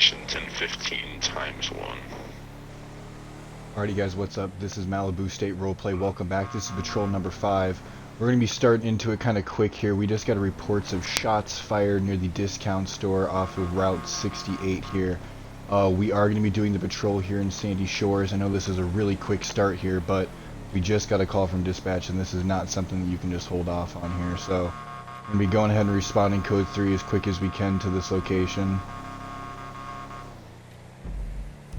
location 1015 times 1. Alrighty guys, what's up? This is Malibu State Roleplay. Welcome back. This is patrol number 5. We're going to be starting into it kind of quick here. We just got reports of shots fired near the discount store off of Route 68 here. We are going to be doing the patrol here in Sandy Shores. I know this is a really quick start here, but we just got a call from dispatch and this is not something that you can just hold off on here. So we're going to be going ahead and responding code 3 as quick as we can to this location.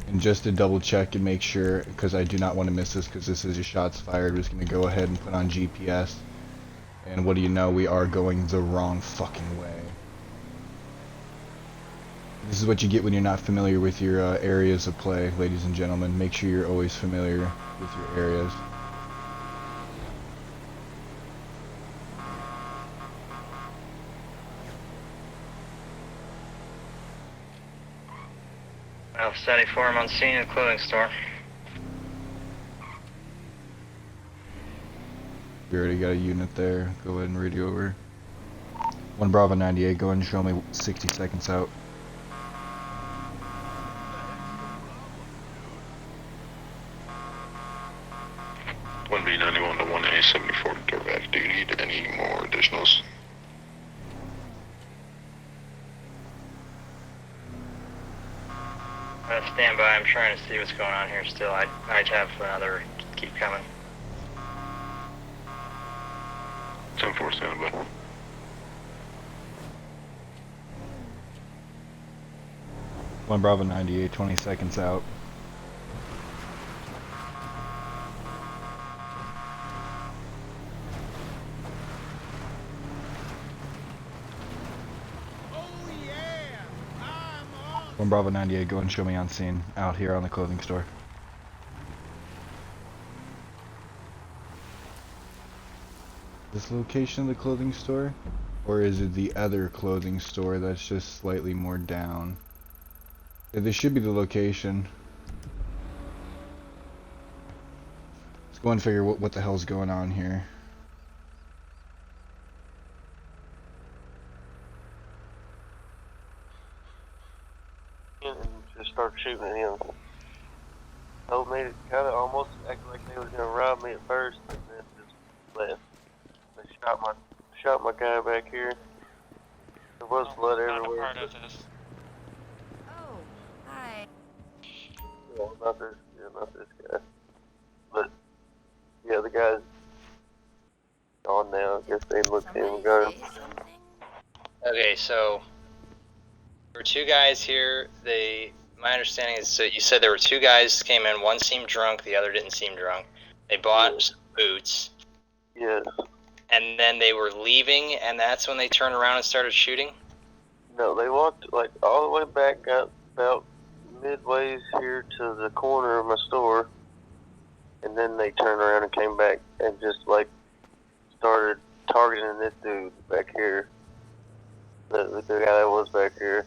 And just to double check and make sure, because I do not want to miss this, because this is your shots fired, we're just going to go ahead and put on GPS. And what do you know, we are going the wrong fucking way. This is what you get when you're not familiar with your areas of play, ladies and gentlemen. Make sure you're always familiar with your areas. Alpha 74, I'm on scene at the clothing store. We already got a unit there. Go ahead and radio over. 1 Bravo 98, go ahead and show me 60 seconds out. One B91 to 1A74 direct. Do you need any more additionals? Stand by, I'm trying to see what's going on here still. I have another, keep coming. 10-4 standby. One Bravo 98, 20 seconds out. One Bravo 98, go ahead and show me on scene, out here on the clothing store. This location of the clothing store? Or is it the other clothing store that's just slightly more down? Yeah, this should be the location. Let's go and figure what the hell's going on here. And just start shooting at him. Told me to kind of almost act like they was gonna rob me at first, and then just left. They shot my guy back here. There was blood everywhere. Part of this. Oh, hi. Yeah, not this guy. But yeah, the guy's gone now. I guess they looked in and got him. Okay, so there were two guys here. My understanding is, so you said there were two guys came in. One seemed drunk, the other didn't seem drunk. They bought some boots. Yes. And then they were leaving, and that's when they turned around and started shooting? No, they walked like all the way back, got about midways here to the corner of my store, and then they turned around and came back and just like started targeting this dude back here. The guy that was back here.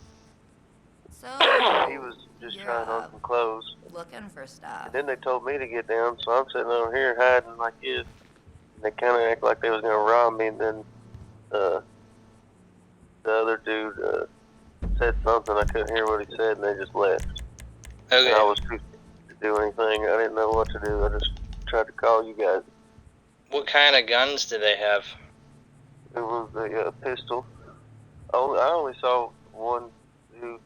So, He was just trying on some clothes. looking for stuff. And then they told me to get down, so I'm sitting over here hiding like this. And they kind of act like they was gonna rob me, and then the other dude said something. I couldn't hear what he said, and they just left. Okay. And I was too scared to do anything. I didn't know what to do. I just tried to call you guys. What kind of guns did they have? It was a pistol. I only saw one dude,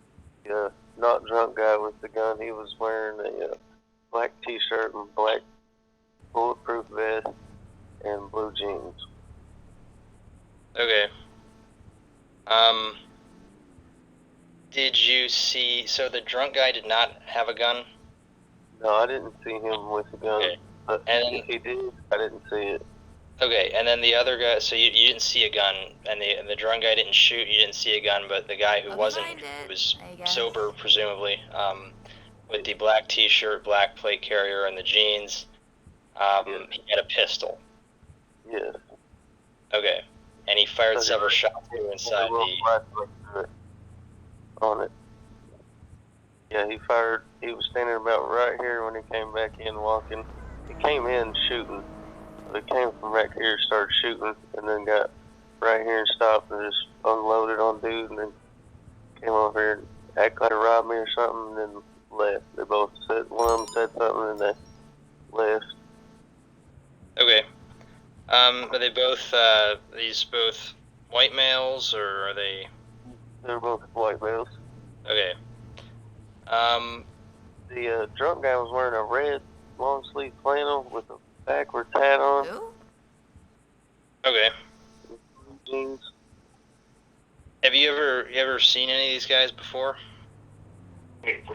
not drunk guy with the gun. He was wearing a black t-shirt and black bulletproof vest and blue jeans. Okay. Did you see, so the drunk guy did not have a gun? No, I didn't see him with a gun. Okay. But And- if he did, I didn't see it. Okay, and then the other guy, so you didn't see a gun, and the drunk guy didn't shoot, you didn't see a gun, but the guy who I'll wasn't, find it, who was I guess. sober, presumably, with the black t-shirt, black plate carrier, and the jeans, he had a pistol. Yes. Okay, and he fired several shots inside the... On it. Yeah, he fired. He was standing about right here when he came back in walking. He came in shooting. He came from back here, started shooting, and then got right here and stopped and just unloaded on dude, and then came over here act like they robbed me or something, and then left. They both said, one of them said something, and they left. Okay. Are they both, these both white males, or are they... They were both white males. Okay. The drunk guy was wearing a red long sleeve flannel with a backwards hat on. Who? Okay. Jeans. Have you ever seen any of these guys before?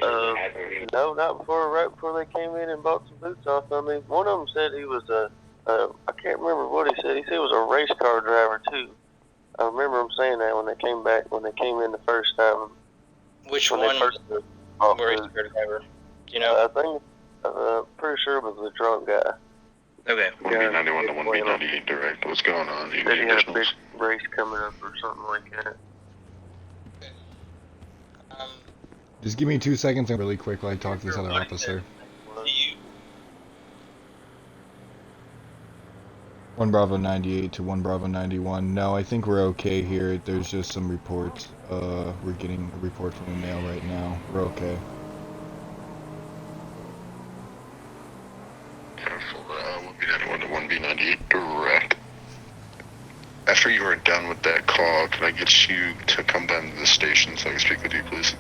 No, not before. Right before they came in and bought some boots off of me. One of them said he was I can't remember what he said. He said he was a race car driver too. I remember him saying that when they came in the first time. Which When one they first bought were boots. driver? Do you know? I think, pretty sure it was the drunk guy. Okay. 1B91 to 1B98 direct. What's going on? He said he had a big race coming up or something like that. Just give me 2 seconds and really quick while I talk to this other officer. Do you... 1 Bravo 98 to 1 Bravo 91. No, I think we're okay here. There's just some reports. We're getting a report from the mail right now. We're okay. Careful, 1B91 to 1B98 direct. After you are done with that call, can I get you to come down to the station so I can speak with you, please?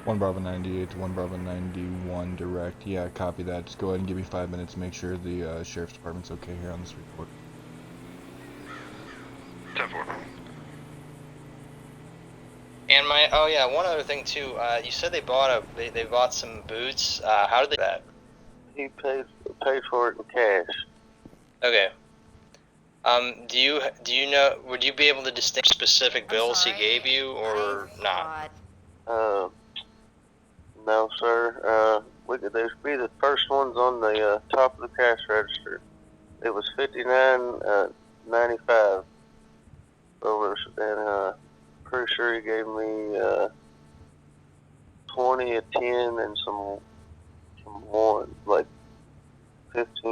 One Bravo 98 to 1 Bravo 91 direct. Yeah, copy that. Just go ahead and give me 5 minutes to make sure the sheriff's department's okay here on this report. 10-4. And one other thing too. You said they bought some boots. How did they do that? He paid for it in cash. Okay. Do you know? Would you be able to distinguish specific bills he gave you, or not? No, sir. There'd be the first ones on the top of the cash register. It was $59.95. And pretty sure he gave me 20, a 10, and some one, like $15 a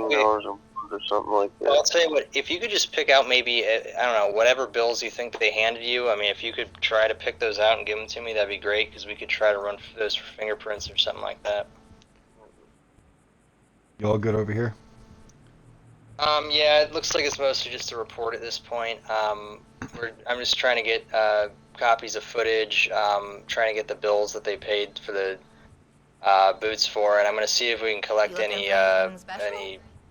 month or something like that. Well, I'll tell you what. If you could just pick out maybe I don't know whatever bills you think they handed you. I mean, if you could try to pick those out and give them to me, that'd be great because we could try to run those for fingerprints or something like that. You all good over here? Yeah, it looks like it's mostly just a report at this point. I'm just trying to get copies of footage, trying to get the bills that they paid for the boots for, and I'm going to see if we can collect any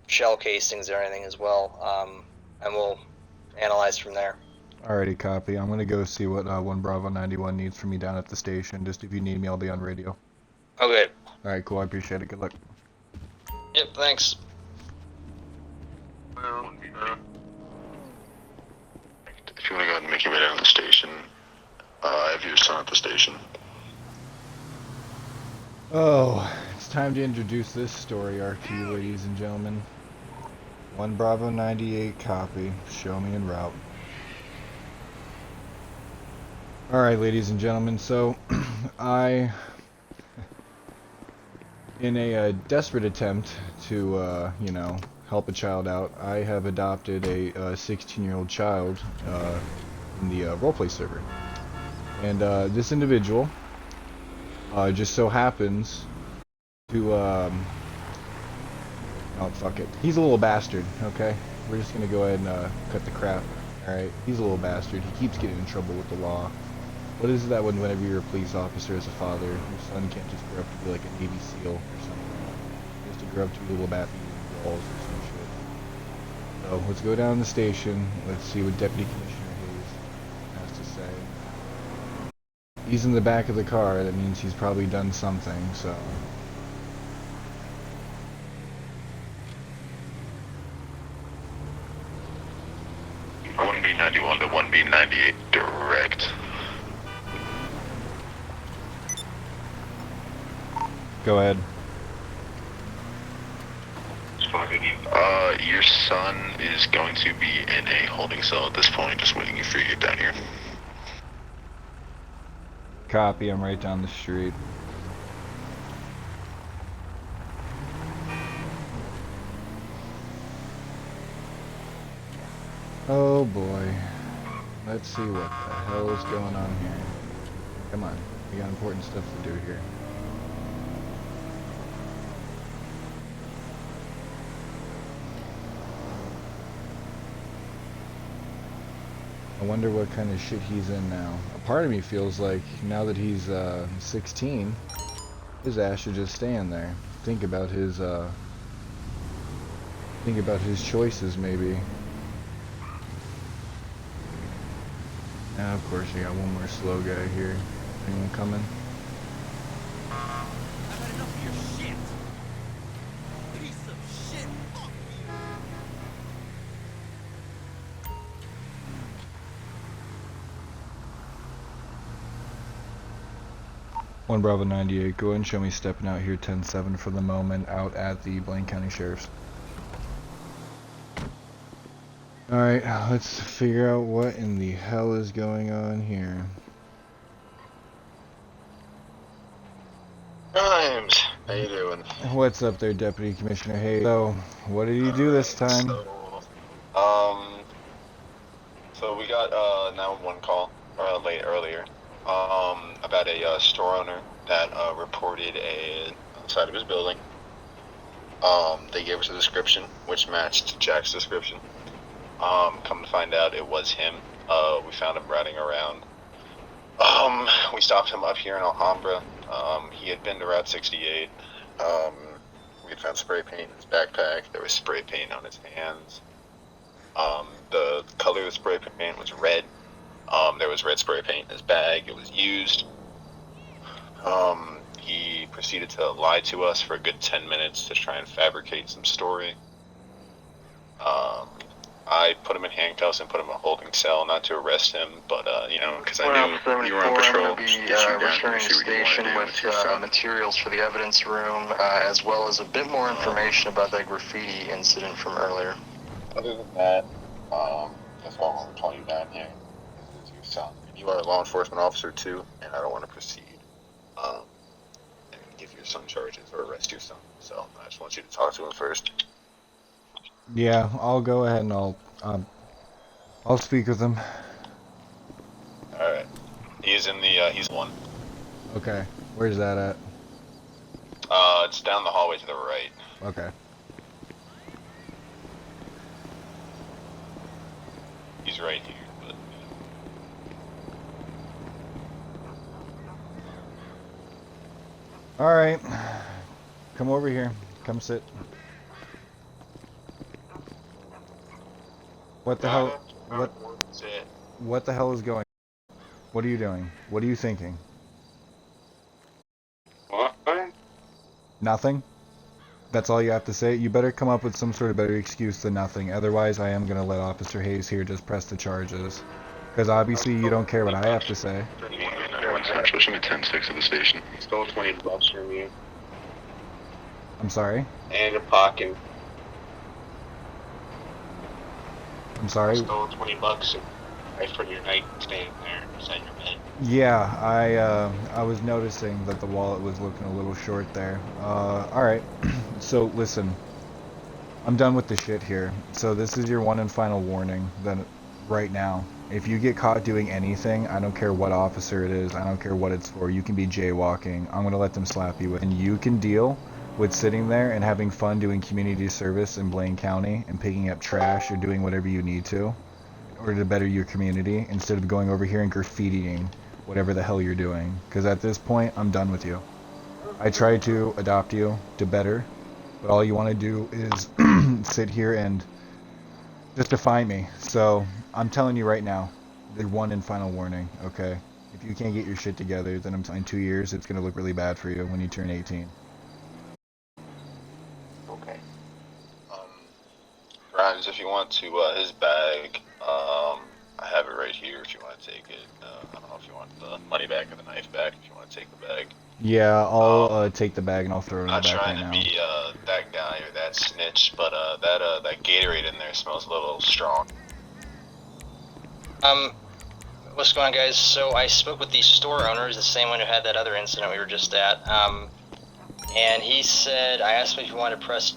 shell casings or anything as well, and we'll analyze from there. Alrighty, copy. I'm gonna go see what 1 Bravo 91 needs from me down at the station. Just if you need me, I'll be on radio. Okay. Alright, cool. I appreciate it. Good luck. Yep, thanks. Well, If you want to go ahead and make your way down to the station, I have your son at the station. Oh, it's time to introduce this story arc to you, ladies and gentlemen. 1 Bravo 98 copy. Show me en route. Alright, ladies and gentlemen, so in a desperate attempt to, help a child out, I have adopted a 16-year-old child in the roleplay server. And this individual just so happens to, oh, fuck it. He's a little bastard, okay? We're just gonna go ahead and cut the crap. Alright, he's a little bastard. He keeps getting in trouble with the law. What is it that whenever you're a police officer as a father, your son can't just grow up to be like a Navy SEAL or something? He has to grow up to be a little bappy and balls or some shit. So, let's go down to the station. Let's see what Deputy Commissioner Hayes has to say. He's in the back of the car. That means he's probably done something, so... One B91 to 1B98 direct. Go ahead. Your son is going to be in a holding cell at this point, just waiting for you to get down here. Copy, I'm right down the street. Oh boy. Let's see what the hell is going on here. Come on, we got important stuff to do here. I wonder what kind of shit he's in now. A part of me feels like now that he's 16, his ass should just stay in there. Think about his choices maybe. Now of course you got one more slow guy here. Anyone coming? I've had enough of your shit. Piece of shit. Fuck you. One Bravo 98, go ahead and show me stepping out here 10-7 for the moment out at the Blaine County Sheriff's. Alright, let's figure out what in the hell is going on here. Grimes, how you doing? What's up there, Deputy Commissioner Hayes? So, what did you do this time? So we got 911 call earlier about a store owner that reported outside of his building. They gave us a description which matched Jack's description. Come to find out, it was him. We found him riding around. We stopped him up here in Alhambra. He had been to Route 68. We had found spray paint in his backpack. There was spray paint on his hands. The color of the spray paint was red. There was red spray paint in his bag. It was used. He proceeded to lie to us for a good 10 minutes to try and fabricate some story. I put him in handcuffs and put him in a holding cell, not to arrest him, but, because I knew you were on patrol. I'm going to be returning to station with materials for the evidence room, as well as a bit more information about that graffiti incident from earlier. Other than that, that's all we're calling you down here. This is your son. You are a law enforcement officer, too, and I don't want to proceed and give your son charges or arrest your son. So I just want you to talk to him first. Yeah, I'll go ahead and I'll speak with him. Alright. He's in the, he's one. Okay, where's that at? It's down the hallway to the right. Okay. He's right here, but... Alright. Come over here. Come sit. What the hell? What the hell is going on? What are you doing? What are you thinking? What? Nothing? That's all you have to say? You better come up with some sort of better excuse than nothing. Otherwise, I am going to let Officer Hayes here just press the charges. Because obviously you don't care what I have to say. Central, show me 10-6 at the station. Stole $20 from you. I'm sorry? And your pocket. I'm sorry? Stole $20 and right from your nightstand there beside your bed. Yeah, I was noticing that the wallet was looking a little short there. Alright. So, listen. I'm done with the shit here. So this is your one and final warning. Then, right now. If you get caught doing anything, I don't care what officer it is, I don't care what it's for, you can be jaywalking, I'm gonna let them slap you with. And you can deal with sitting there and having fun doing community service in Blaine County and picking up trash or doing whatever you need to in order to better your community instead of going over here and graffitiing whatever the hell you're doing. Because at this point, I'm done with you. I tried to adopt you to better, but all you want to do is sit here and just defy me. So I'm telling you right now, the one and final warning, okay? If you can't get your shit together, then in 2 years, it's going to look really bad for you when you turn 18. Okay. Grimes, if you want to, his bag, I have it right here if you want to take it. I don't know if you want the money back or the knife back if you want to take the bag. Yeah, I'll take the bag and I'll throw it in the Not back trying right to now. be that guy or that snitch, but that Gatorade in there smells a little strong. What's going on, guys? So I spoke with the store owner, the same one who had that other incident we were just at, and he said, I asked him if he wanted to press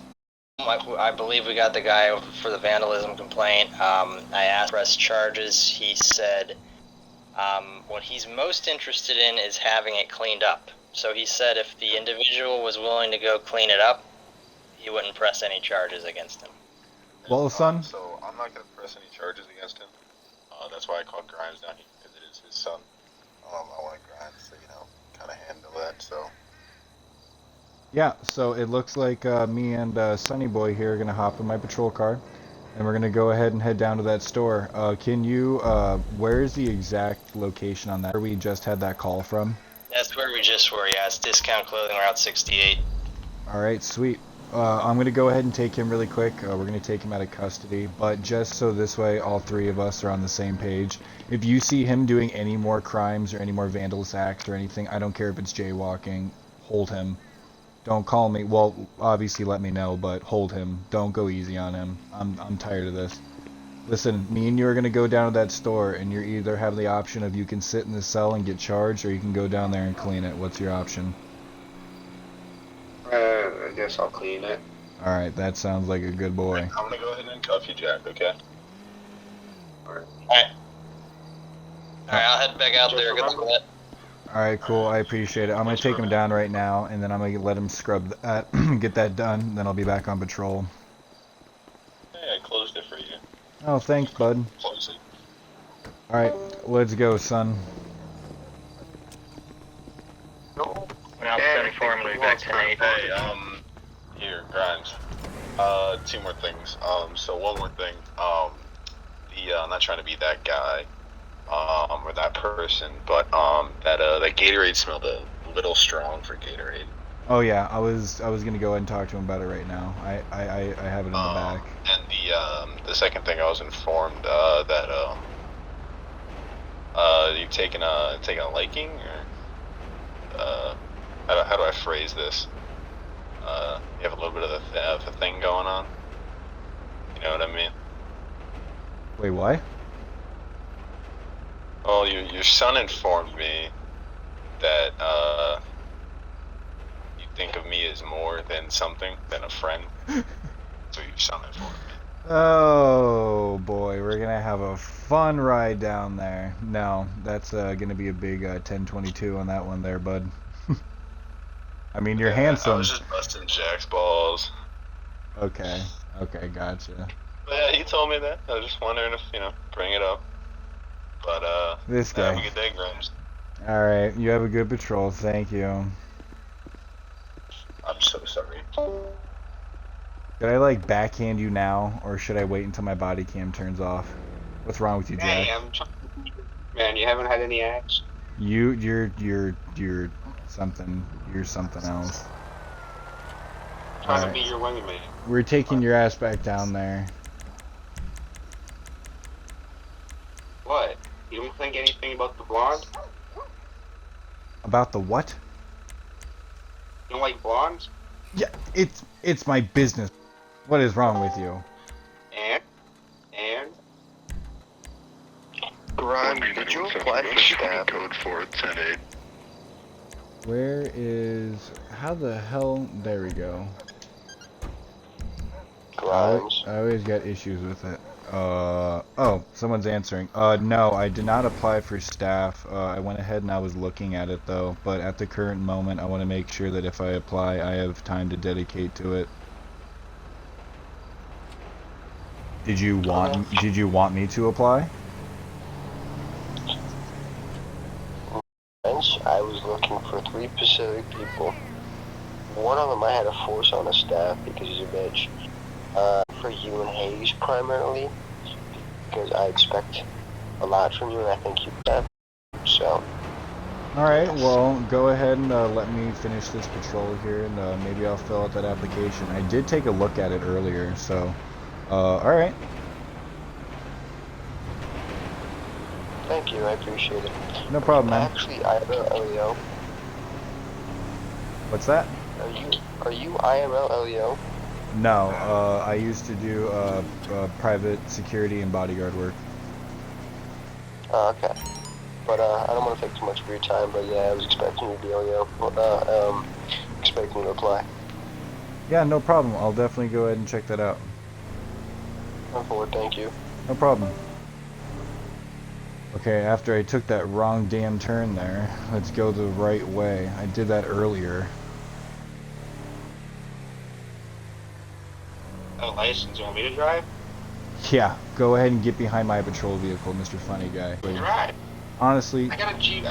I believe we got the guy for the vandalism complaint. I asked press charges. He said what he's most interested in is having it cleaned up. So he said if the individual was willing to go clean it up, he wouldn't press any charges against him. Well, son. So I'm not gonna press any charges against him. That's why I called Grimes down here, because it is his son. I want Grimes to, kind of handle that. So. Yeah, so it looks like me and Sunny Boy here are gonna hop in my patrol car, and we're gonna go ahead and head down to that store. Can you, where is the exact location on that? Where we just had that call from? That's where we just were, yeah. It's Discount Clothing, Route 68. Alright, sweet. I'm gonna go ahead and take him really quick. We're gonna take him out of custody, but just so this way all three of us are on the same page. If you see him doing any more crimes or any more vandalous acts or anything, I don't care if it's jaywalking, hold him. Don't call me. Well, obviously let me know, but hold him. Don't go easy on him. I'm tired of this. Listen, me and you are gonna go down to that store, and you either have the option of you can sit in the cell and get charged, or you can go down there and clean it. What's your option? I guess I'll clean it. Alright, that sounds like a good boy. I'm gonna go ahead and cuff you, Jack. Okay. Alright, I'll head back out there. Get some of that. Alright, cool. I appreciate it. I'm gonna take him down right now, and then I'm gonna let him scrub that, get that done, then I'll be back on patrol. Hey, I closed it for you. Oh, thanks, bud. Close it. Alright, let's go, son. I'll send for him to be back tonight. Hey, here, Grimes. Two more things. So one more thing. I'm not trying to be that guy, or that person, but that Gatorade smelled a little strong for Gatorade. Oh yeah, I was gonna go ahead and talk to him about it right now. I have it in the back. And the second thing, I was informed that you've taken a liking, or how do I phrase this? You have a little bit of a thing going on. You know what I mean? Wait, what? Well, your son informed me that you think of me as more than something, than a friend. So your son informed me. Oh boy, we're gonna have a fun ride down there. No, that's gonna be a big 1022 on that one there, bud. I mean, you're handsome. I was just busting Jack's balls. Okay, gotcha. But yeah, he told me that. I was just wondering if, bring it up. But, This guy. have a good day, Grimes. Alright, you have a good patrol, thank you. I'm so sorry. Should I, like, backhand you now, or should I wait until my body cam turns off? What's wrong with you, Jack? Hey, man, you haven't had any acts? You're something. You're something else. Trying Alright. to be your wingman. We're taking your ass back down there. What? You don't think anything about the blonde? About the what? You don't like blondes? Yeah, it's my business. What is wrong with you? And? Grimes, did you apply for staff? Code 4108. Where is... How the hell... There we go. Grimes. I always got issues with it. Oh, someone's answering. No, I did not apply for staff. I went ahead and I was looking at it though, but at the current moment I want to make sure that if I apply, I have time to dedicate to it. Did you want me to apply? I was looking for 3 Pacific people. One of them I had to force on a staff because he's a bitch. For you and Hayes primarily, because I expect a lot from you and I think you have. So. Alright, well, go ahead and let me finish this patrol here, and maybe I'll fill out that application. I did take a look at it earlier, so, alright. Thank you, I appreciate it. No problem, man. Actually, IML LEO. What's that? Are you IML LEO? No, I used to do private security and bodyguard work. Oh, okay. But I don't want to take too much of your time, but yeah, I was expecting you to be LEO. Expecting you to apply. Yeah, no problem. I'll definitely go ahead and check that out. Go forward, thank you. No problem. Okay, after I took that wrong damn turn there, let's go the right way. I did that earlier. Oh, license. You want me to drive? Yeah, go ahead and get behind my patrol vehicle, Mr. Funny Guy. You're right. Honestly, I got a Jeep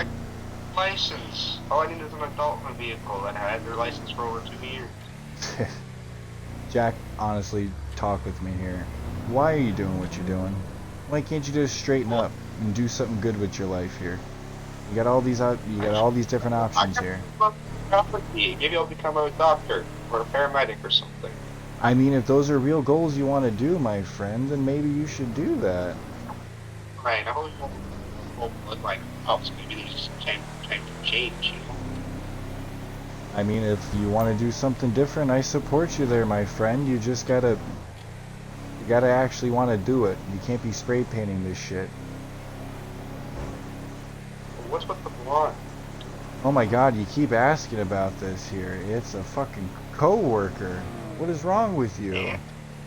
license. All I need is an adult in a vehicle, and I had their license for over 2 years. Jack, honestly, talk with me here. Why are you doing what you're doing? Why can't you just straighten up and do something good with your life here? You got all these different options here. Maybe I'll become a doctor or a paramedic or something. I mean, if those are real goals you want to do, my friend, then maybe you should do that. Right, I hope look like helps. Maybe they just change, you know? I mean, if you want to do something different, I support you there, my friend. You just gotta actually want to do it. You can't be spray painting this shit. What's with the blonde? Oh my god, you keep asking about this here. It's a fucking co-worker. What is wrong with you?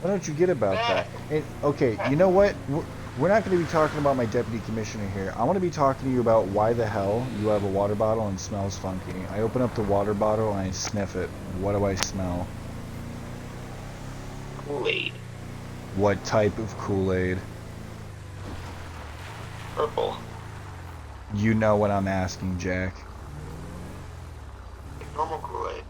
Why don't you get about that? And, okay, you know what? We're not going to be talking about my deputy commissioner here. I want to be talking to you about why the hell you have a water bottle and smells funky. I open up the water bottle and I sniff it. What do I smell? Kool-Aid. What type of Kool-Aid? Purple. You know what I'm asking, Jack. Normal Kool-Aid.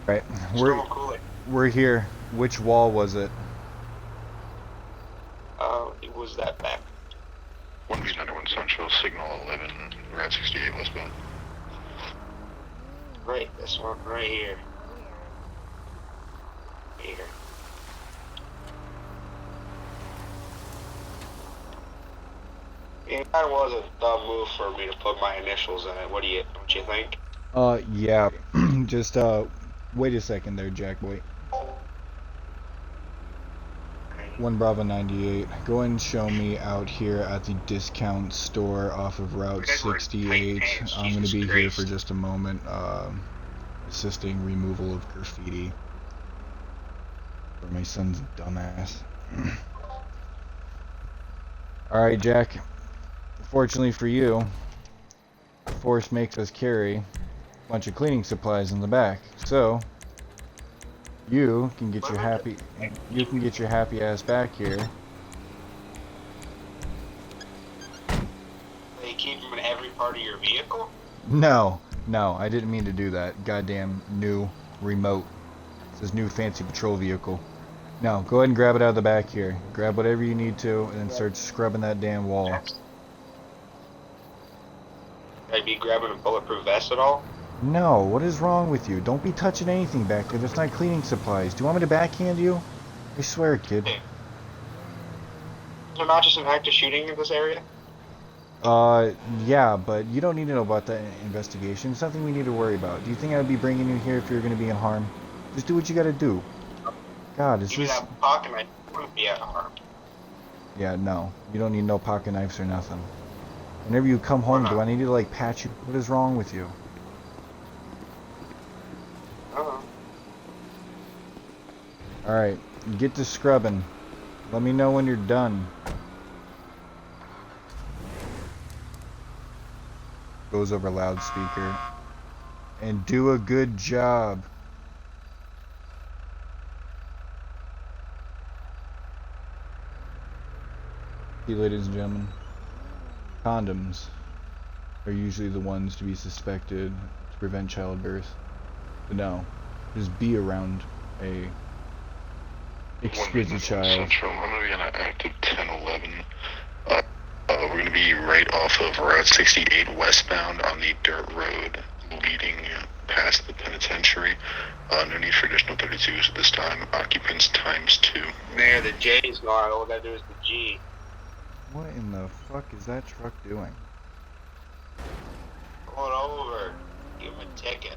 Right, Normal Kool-Aid. we're here. Which wall was it? It was that back. 1B91 Central, signal 11, Route 68 westbound. Right, this one right here. Here. It kind of was a dumb move for me to put my initials in it. Don't you think? Yeah. Just, wait a second there, Jack, wait. 1 Bravo 98. Go ahead and show me out here at the discount store off of Route 68. I'm going to be here for just a moment, assisting removal of graffiti. For my son's dumbass. Alright, Jack. Fortunately for you, the force makes us carry a bunch of cleaning supplies in the back. So, you can get your happy ass back here. They keep them in every part of your vehicle? No, I didn't mean to do that. Goddamn new remote. It's this new fancy patrol vehicle. No, go ahead and grab it out of the back here. Grab whatever you need to and then start scrubbing that damn wall. I'd be grabbing a bulletproof vest at all? No, what is wrong with you? Don't be touching anything back there. That's not cleaning supplies. Do you want me to backhand you? I swear, kid. Is there not just an active shooting in this area? Yeah, but you don't need to know about that investigation. It's nothing we need to worry about. Do you think I'd be bringing you here if you're going to be in harm? Just do what you gotta do. God, is Even this... that pocket knife wouldn't be at harm. Yeah, no. You don't need no pocket knives or nothing. Whenever you come home, do I need to, like, pat you? What is wrong with you? Alright, get to scrubbing. Let me know when you're done. Goes over loudspeaker. And do a good job. See, ladies and gentlemen, condoms are usually the ones to be suspected to prevent childbirth. But no, just be around a exquisite child. Central, I'm going to be on an active 1011. We're going to be right off of Route 68 westbound on the dirt road leading past the penitentiary. No need for additional 32s at this time. Occupants ×2. There, the J's gone. All we gotta do is the G. What in the fuck is that truck doing? Going over. Give him a ticket.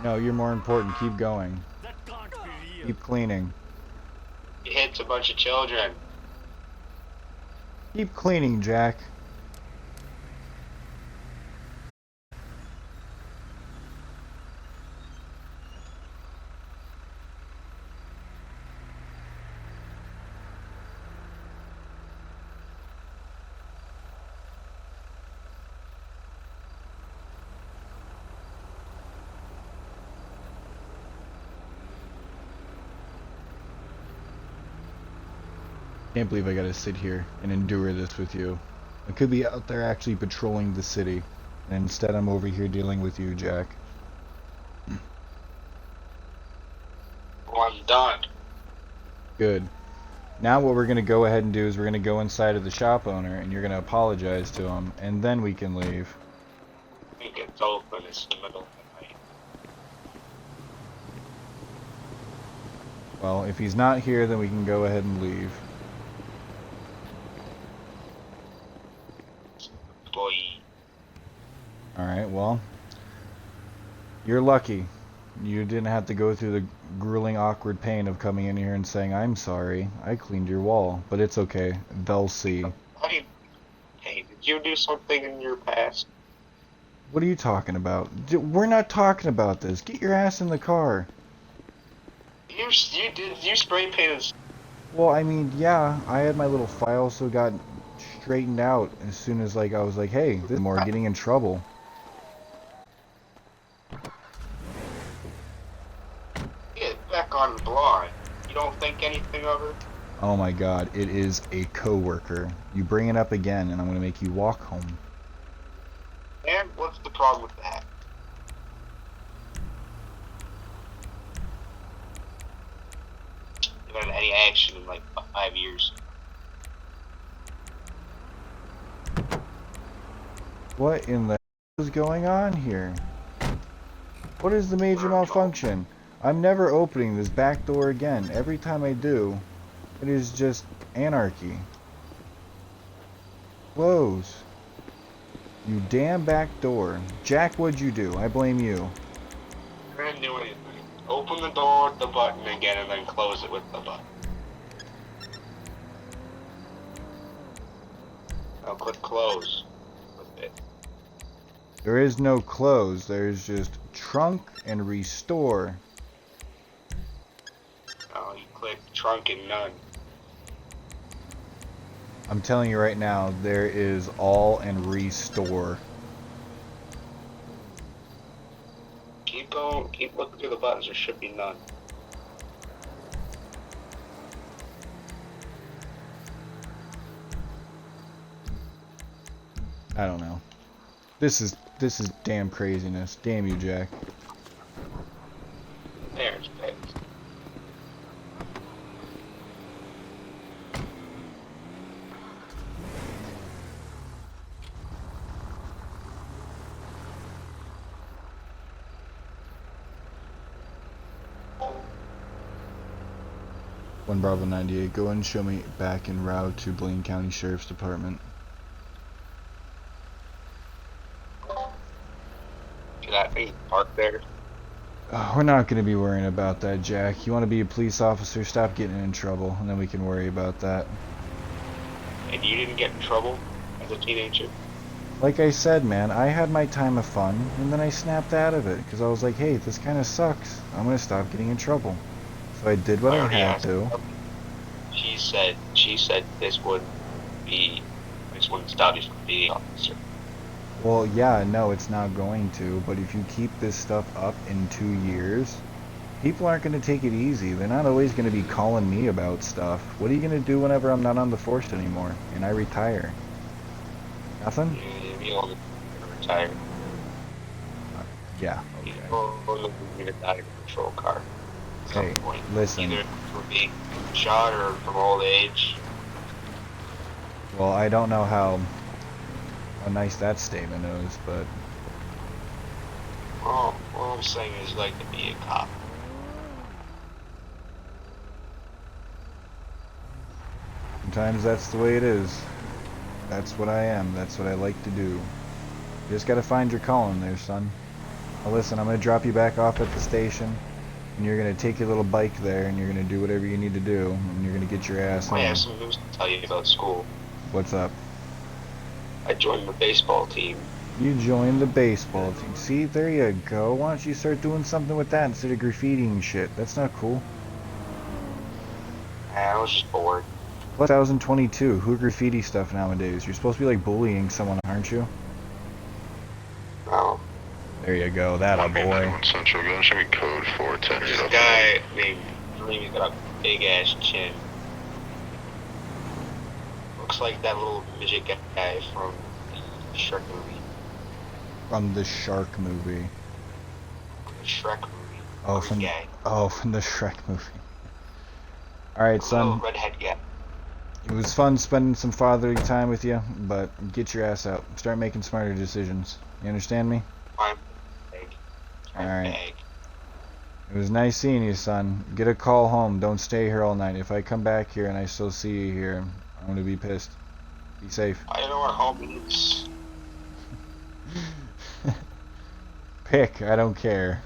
No, you're more important. Keep going. That can't be real. Keep cleaning. He hits a bunch of children. Keep cleaning, Jack. Can't believe I gotta sit here and endure this with you. I could be out there actually patrolling the city, and instead I'm over here dealing with you, Jack. Well, I'm done. Good. Now what we're gonna go ahead and do is we're gonna go inside of the shop owner, and you're gonna apologize to him, and then we can leave. I think it's open. It's the middle of the night. Well, if he's not here, then we can go ahead and leave. Employee. Alright, well, you're lucky. You didn't have to go through the grueling, awkward pain of coming in here and saying, I'm sorry, I cleaned your wall. But it's okay. They'll see. Hey, did you do something in your past? What are you talking about? We're not talking about this. Get your ass in the car. You spray painted. Well, I mean, yeah, I had my little file, so it got straightened out as soon as, like, I was like, hey, this is more getting in trouble. Get back on the line. You don't think anything of her? Oh my god, it is a coworker. You bring it up again, and I'm gonna make you walk home. And what's the problem with that? You haven't had any action in like 5 years. What in the is going on here? What is the major malfunction? I'm never opening this back door again. Every time I do, it is just anarchy. Close. You damn back door. Jack, what'd you do? I blame you. You didn't do anything. Open the door with the button again and then close it with the button. Now click close with it. There is no close. There's just trunk and restore. Oh, you click trunk and none. I'm telling you right now, there is all and restore. Keep going, keep looking through the buttons, there should be none. I don't know. This is damn craziness. Damn you, Jack. There's fixed. One Bravo 98. Go and show me back en route to Blane County Sheriff's Department. Can I be parked there? We're not going to be worrying about that, Jack. You want to be a police officer? Stop getting in trouble, and then we can worry about that. And you didn't get in trouble as a teenager? Like I said, man, I had my time of fun, and then I snapped out of it, because I was like, hey, this kind of sucks. I'm going to stop getting in trouble. So I did what I already had asked to. her. She said this wouldn't stop you from being an officer. Well, yeah, no, it's not going to, but if you keep this stuff up in 2 years, people aren't going to take it easy. They're not always going to be calling me about stuff. What are you going to do whenever I'm not on the force anymore, and I retire? Nothing? You'll retire. Yeah, Okay. okay. You're gonna die in a patrol car. At some Hey, point. listen. Either from being shot or from old age. Well, I don't know how nice that statement is, but Well, all I'm saying is like to be a cop. sometimes that's the way it is. That's what I am. That's what I like to do. You just gotta find your calling there, son. Now listen, I'm gonna drop you back off at the station, and you're gonna take your little bike there, and you're gonna do whatever you need to do, and you're gonna get your ass I home. have some news to tell you about school. What's up? I joined the baseball team. You joined the baseball team. See, there you go. Why don't you start doing something with that instead of graffitiing shit? That's not cool. I was just bored. 2022. Who graffiti stuff nowadays? You're supposed to be like bullying someone, aren't you? No. There you go. That a boy. Central, go show me code 410. There's a guy named Dream, he's got a big ass chin. looks like that little midget guy from the Shrek movie. From the Shark movie. The Shrek movie. Oh, from guy. from the Shrek movie. All right, The little son. redhead guy. It was fun spending some fatherly time with you, but get your ass out. Start making smarter decisions. You understand me? I'm big. I'm Alright. big. It was nice seeing you, son. Get a call home. Don't stay here all night. If I come back here and I still see you here, I'm gonna be pissed. Be safe. I know where home is. Pick. I don't care.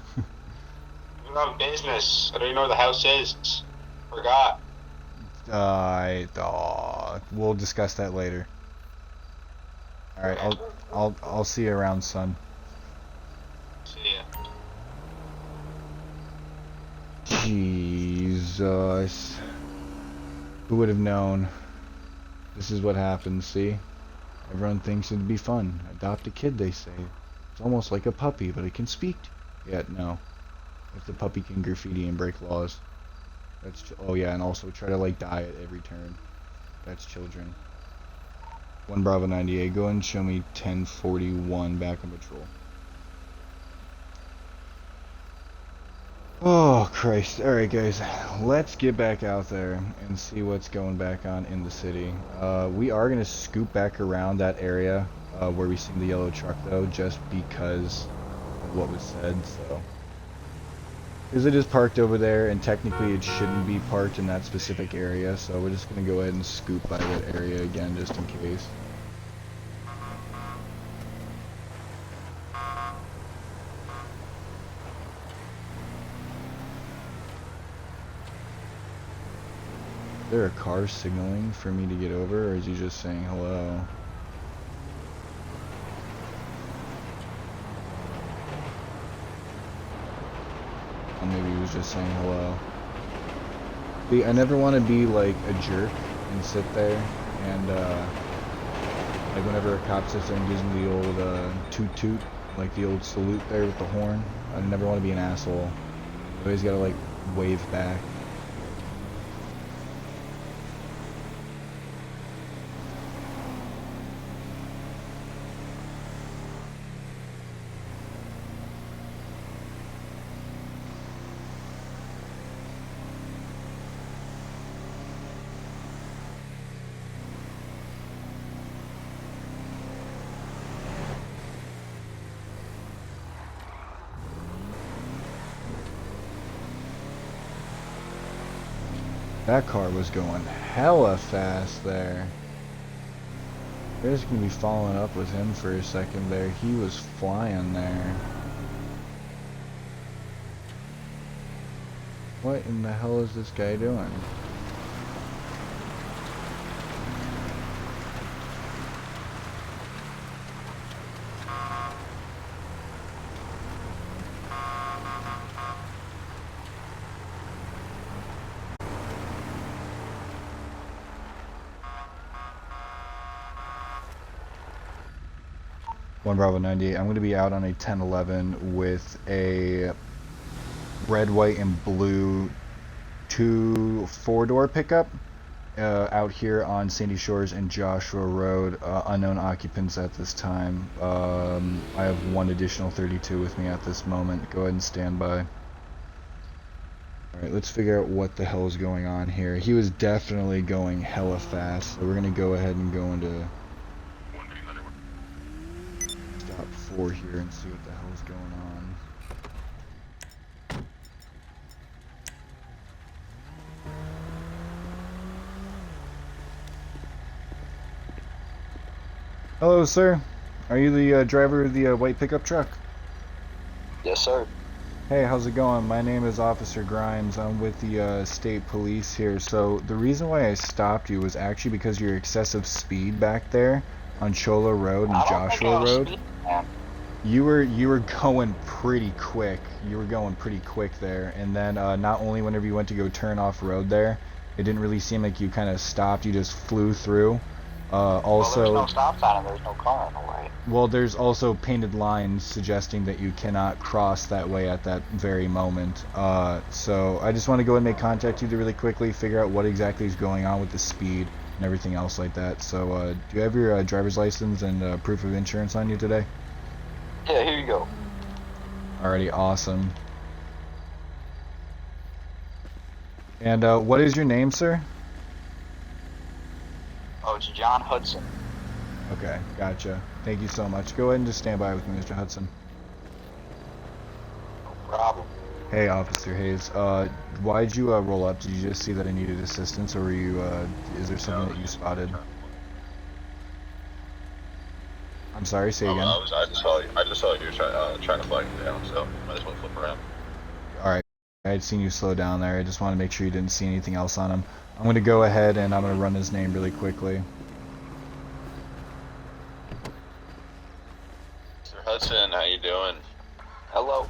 I'm on business. I don't even know where the house is. Forgot. We'll discuss that later. All right. I'll see you around, son. See ya. Jesus. Who would have known? This is what happens, see? Everyone thinks it'd be fun. Adopt a kid, they say. It's almost like a puppy, but it can speak. Yet, no. If the puppy can graffiti and break laws. Oh yeah, and also try to like die at every turn. That's children. 1 Bravo 98, go and show me 1041 back on patrol. Oh Christ. Alright guys, let's get back out there and see what's going back on in the city. We are going to scoop back around that area where we seen the yellow truck though, just because of what was said, so. Because it is parked over there, and technically it shouldn't be parked in that specific area, so we're just going to go ahead and scoop by that area again, just in case. Is there a car signaling for me to get over, or is he just saying hello? Maybe he was just saying hello. See, I never want to be like a jerk and sit there and like whenever a cop sits there and gives me the old toot toot, like the old salute there with the horn. I never want to be an asshole. You always gotta like wave back. That car was going hella fast there. They're just gonna be following up with him for a second there. He was flying there. What in the hell is this guy doing? One Bravo 98. I'm going to be out on a 1011 with a red, white, and blue 2 4-door pickup out here on Sandy Shores and Joshua Road. Unknown occupants at this time. I have 1 additional 32 with me at this moment. Go ahead and stand by. Alright, let's figure out what the hell is going on here. He was definitely going hella fast, so we're going to go ahead and go into stop 4 here and see what the hell is going on. Hello, sir. Are you the driver of the white pickup truck? Yes, sir. Hey, how's it going? My name is Officer Grimes. I'm with the state police here. So the reason why I stopped you was actually because of your excessive speed back there on Chola Road and Joshua Road. You were going pretty quick. You were going pretty quick there. And then not only whenever you went to go turn off road there, it didn't really seem like you kind of stopped. You just flew through. Also, well, there's no stop sign and there's no car in the way. Well, there's also painted lines suggesting that you cannot cross that way at that very moment. So I just want to go and make contact with you really quickly, figure out what exactly is going on with the speed. and everything else like that. So, do you have your driver's license and proof of insurance on you today? Yeah, here you go. Alrighty, awesome. And what is your name, sir? Oh, it's John Hudson. Okay, gotcha. Thank you so much. Go ahead and just stand by with me, Mr. Hudson. No problem. Hey, Officer Hayes. Why'd you roll up? Did you just see that I needed assistance, or were you? Is there something that you spotted? I'm sorry. Say again. I just saw you trying to flag me down, so might as well flip around. All right. I had seen you slow down there. I just want to make sure you didn't see anything else on him. I'm going to go ahead and I'm going to run his name really quickly. Mr. Hudson, how you doing? Hello.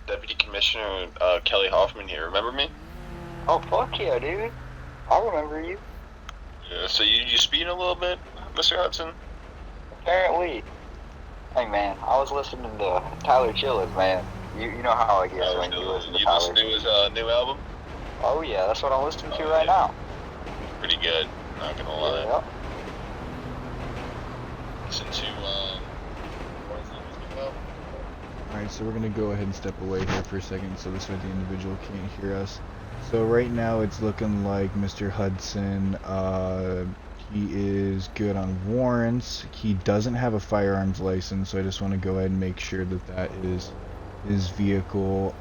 Deputy Commissioner Kelly Hoffman here. Remember me? Oh, fuck yeah, dude. I remember you. Yeah, so you speeding a little bit, Mr. Hudson? Apparently. Hey, man, I was listening to Tyler Chillers, man. You know how I get when you listen to You Tyler. listen to his new album? Oh, yeah, that's what I'm listening to right now. Pretty good, not gonna lie. Yeah. Listen to, what is his new album? Alright, so we're going to go ahead and step away here for a second so this way the individual can't hear us. So right now it's looking like Mr. Hudson, he is good on warrants. He doesn't have a firearms license, so I just want to go ahead and make sure that that is his vehicle.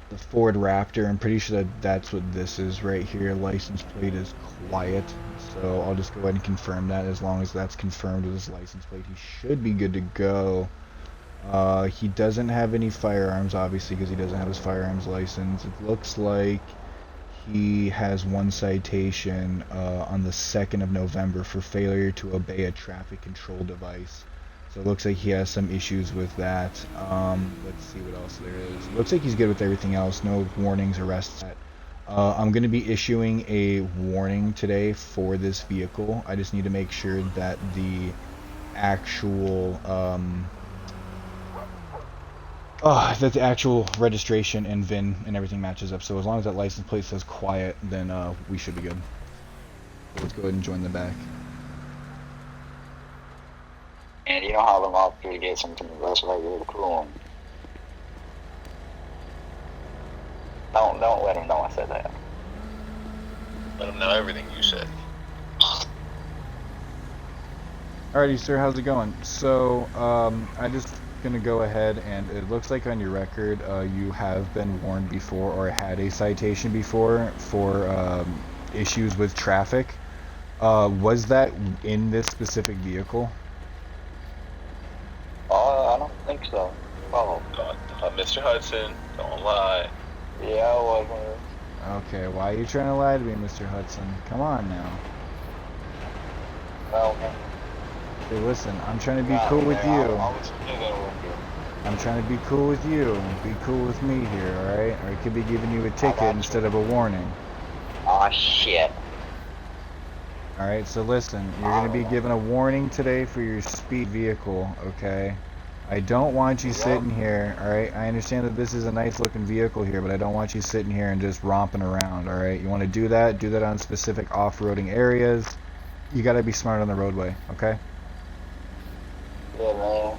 The Ford Raptor, I'm pretty sure that that's what this is right here. License plate is quiet, so I'll just go ahead and confirm that. As long as that's confirmed with his license plate, he should be good to go. He doesn't have any firearms, obviously, because he doesn't have his firearms license. It looks like he has one citation on the 2nd of November for failure to obey a traffic control device. So it looks like he has some issues with that. Let's see what else there is. Looks like he's good with everything else. No warnings, arrests. I'm going to be issuing a warning today for this vehicle. I just need to make sure that the actual that the actual registration and VIN and everything matches up. So as long as that license plate says quiet, then we should be good. So let's go ahead and join the back. And you know how them officers get something that's like really cool. Don't let them know I said that. Let him know everything you said. Alrighty, sir, how's it going? So, I just gonna go ahead, and it looks like on your record, you have been warned before or had a citation before for issues with traffic. Was that in this specific vehicle? I don't think so. Oh. Mr. Hudson, don't lie. Yeah, I wasn't. Okay, why are you trying to lie to me, Mr. Hudson? Come on now. Well, Hey, listen, I'm trying to be cool with you. I'm trying to be cool with you. Be cool with me here, alright? Or I could be giving you a ticket instead of a warning. Aw, shit. Alright, so listen, you're going to be given a warning today for your speed vehicle, okay? I don't want you sitting here, alright? I understand that this is a nice looking vehicle here, but I don't want you sitting here and just romping around, alright? You want to do that on specific off-roading areas. You got to be smart on the roadway, okay? Yeah, man.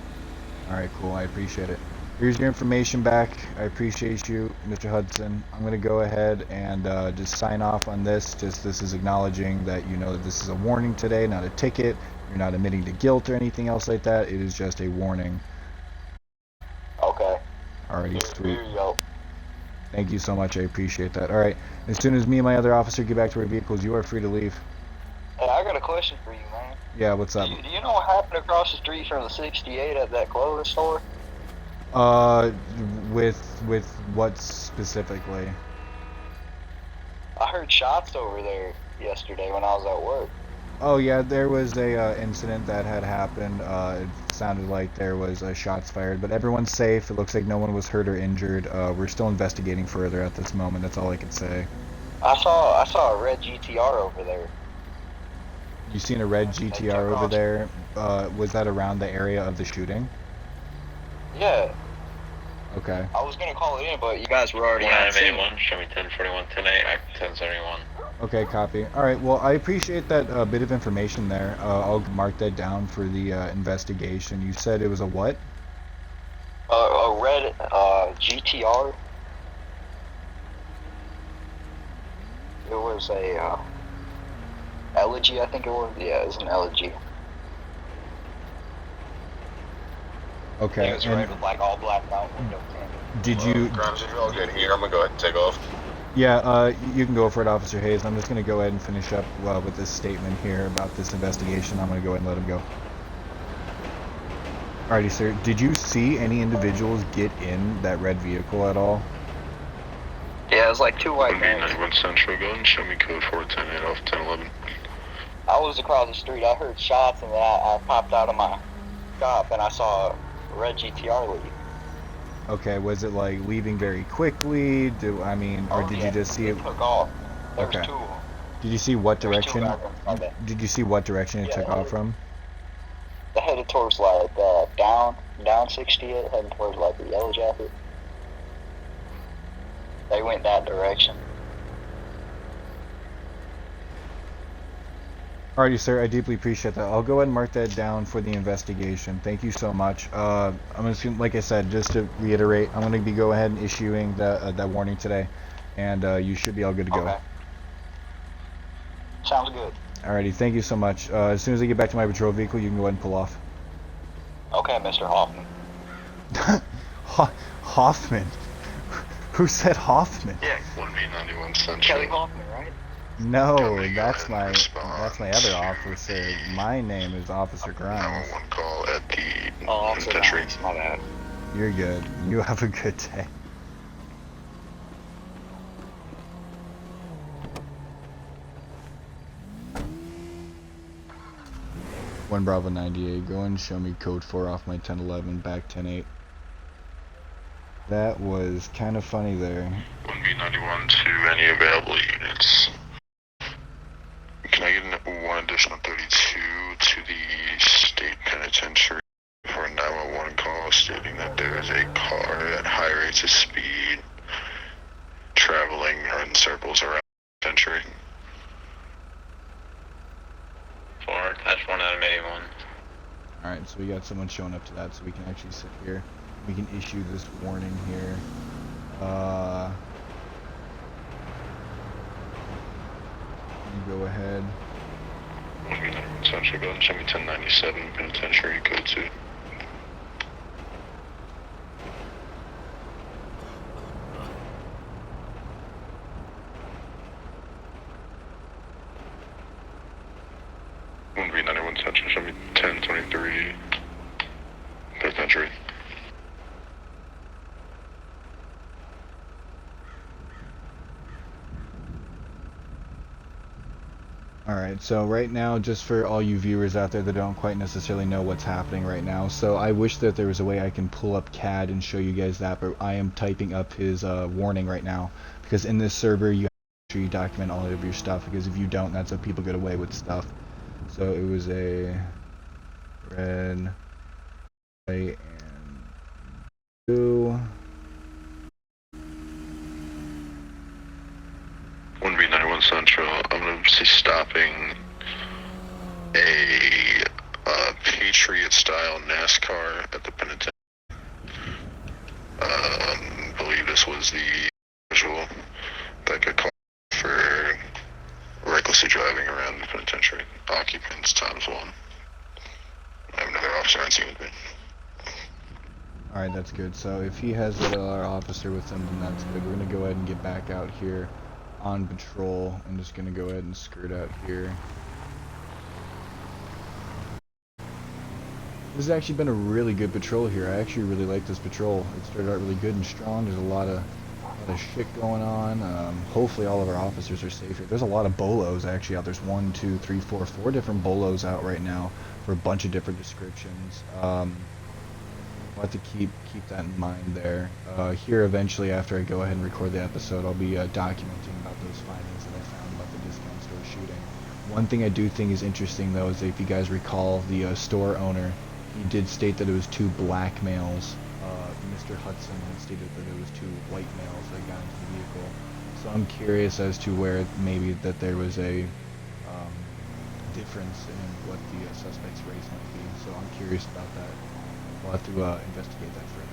Alright, cool, I appreciate it. Here's your information back. I appreciate you, Mr. Hudson. I'm going to go ahead and just sign off on this. This is acknowledging that you know that this is a warning today, not a ticket. You're not admitting to guilt or anything else like that. It is just a warning. Okay. Alrighty, sweet. Here you go. Thank you so much. I appreciate that. Alright, as soon as me and my other officer get back to our vehicles, you are free to leave. Hey, I got a question for you, man. Yeah, what's up? Do you know what happened across the street from the 68 at that clothing store? With what specifically? I heard shots over there yesterday when I was at work. Oh yeah, there was a incident that had happened. It sounded like there was shots fired, but everyone's safe. It looks like no one was hurt or injured. We're still investigating further at this moment. That's all I can say. I saw a red GTR over there. You seen a red GTR over there? Was that around the area of the shooting? Yeah. Okay. I was gonna call it in, but you guys were already on scene. 981, show me 1041 tonight, act 1071. Okay, copy. All right, well, I appreciate that bit of information there. I'll mark that down for the investigation. You said it was a what? A red GTR. It was a elegy, I think it was. Yeah, it was an elegy. Okay, It was red with like all black out window tint. did you... Grimes, if you're all good here, I'm gonna go ahead and take off. Yeah, you can go for it, Officer Hayes. I'm just going to go ahead and finish up with this statement here about this investigation. I'm going to go ahead and let him go. Alrighty, sir. Did you see any individuals get in that red vehicle at all? Yeah, it was like two white men. 91 Central, go and show me code 4108 off 1011. I was across the street. I heard shots, and then I popped out of my shop, and I saw a red GTR leave. Okay, was it like leaving very quickly? Or did you just see it? Took off. There was Okay. two of them. Did you see what There's two direction? back in front of it. Did you see what direction it took off from? They headed towards like down 68, heading towards like the Yellow Jacket. They went that direction. Alrighty, sir. I deeply appreciate that. I'll go ahead and mark that down for the investigation. Thank you so much. I'm just gonna, like I said, just to reiterate, I'm going to be go ahead and issuing that warning today, and you should be all good to go. Okay. Sounds good. Alrighty, thank you so much. As soon as I get back to my patrol vehicle, you can go ahead and pull off. Okay, Mr. Hoffman. Hoffman? Who said Hoffman? Yeah, 1B91 Central. Kelly Hoffman, right? No, Company, go that's ahead my and respond other to officer. My name is Officer Grimes. 911 call at the Oh, Officer penitentiary. Grimes, my bad. You're good. You have a good day. One Bravo 98. Go and show me code 4 off my 1011. Back 10-8. That was kind of funny there. 1B91 to any available units. Can I get one additional 32 to the state penitentiary for a 911 call stating that there is a car at high rates of speed traveling in circles around the penitentiary? Forward, that's 1 out of 81. Alright, so we got someone showing up to that, so we can actually sit here. We can issue this warning here. Let me go ahead. 1B91 Central, go and show me 1097 penitentiary code 2. Central, show me 1023 penitentiary. Alright, so right now, just for all you viewers out there that don't quite necessarily know what's happening right now, so I wish that there was a way I can pull up CAD and show you guys that, but I am typing up his warning right now, because in this server you have to make sure you document all of your stuff, because if you don't, that's how people get away with stuff. So it was a red, white, and blue. 1B91 Central, I'm going to be stopping a Patriot-style NASCAR at the penitentiary. Believe this was the visual that got called for recklessly driving around the penitentiary. Occupants ×1. I have another officer on scene with me. Alright, that's good. So if he has our officer with him, then that's good. We're going to go ahead and get back out here on patrol. I'm just going to go ahead and skirt out here. This has actually been a really good patrol here. I actually really like this patrol. It started out really good and strong. There's a lot of shit going on. Hopefully all of our officers are safe here. There's a lot of bolos actually out. There's 1, 2, 3, 4 different bolos out right now for a bunch of different descriptions. We'll have to keep that in mind there. Here eventually, after I go ahead and record the episode, I'll be documenting about those findings that I found about the discount store shooting. One thing I do think is interesting though is that if you guys recall, the store owner, he did state that it was 2 black males. Mr. Hudson had stated that it was 2 white males that got into the vehicle. So I'm curious as to where maybe that there was a difference in what the suspect's race might be. So I'm curious about that. We'll have to investigate that further.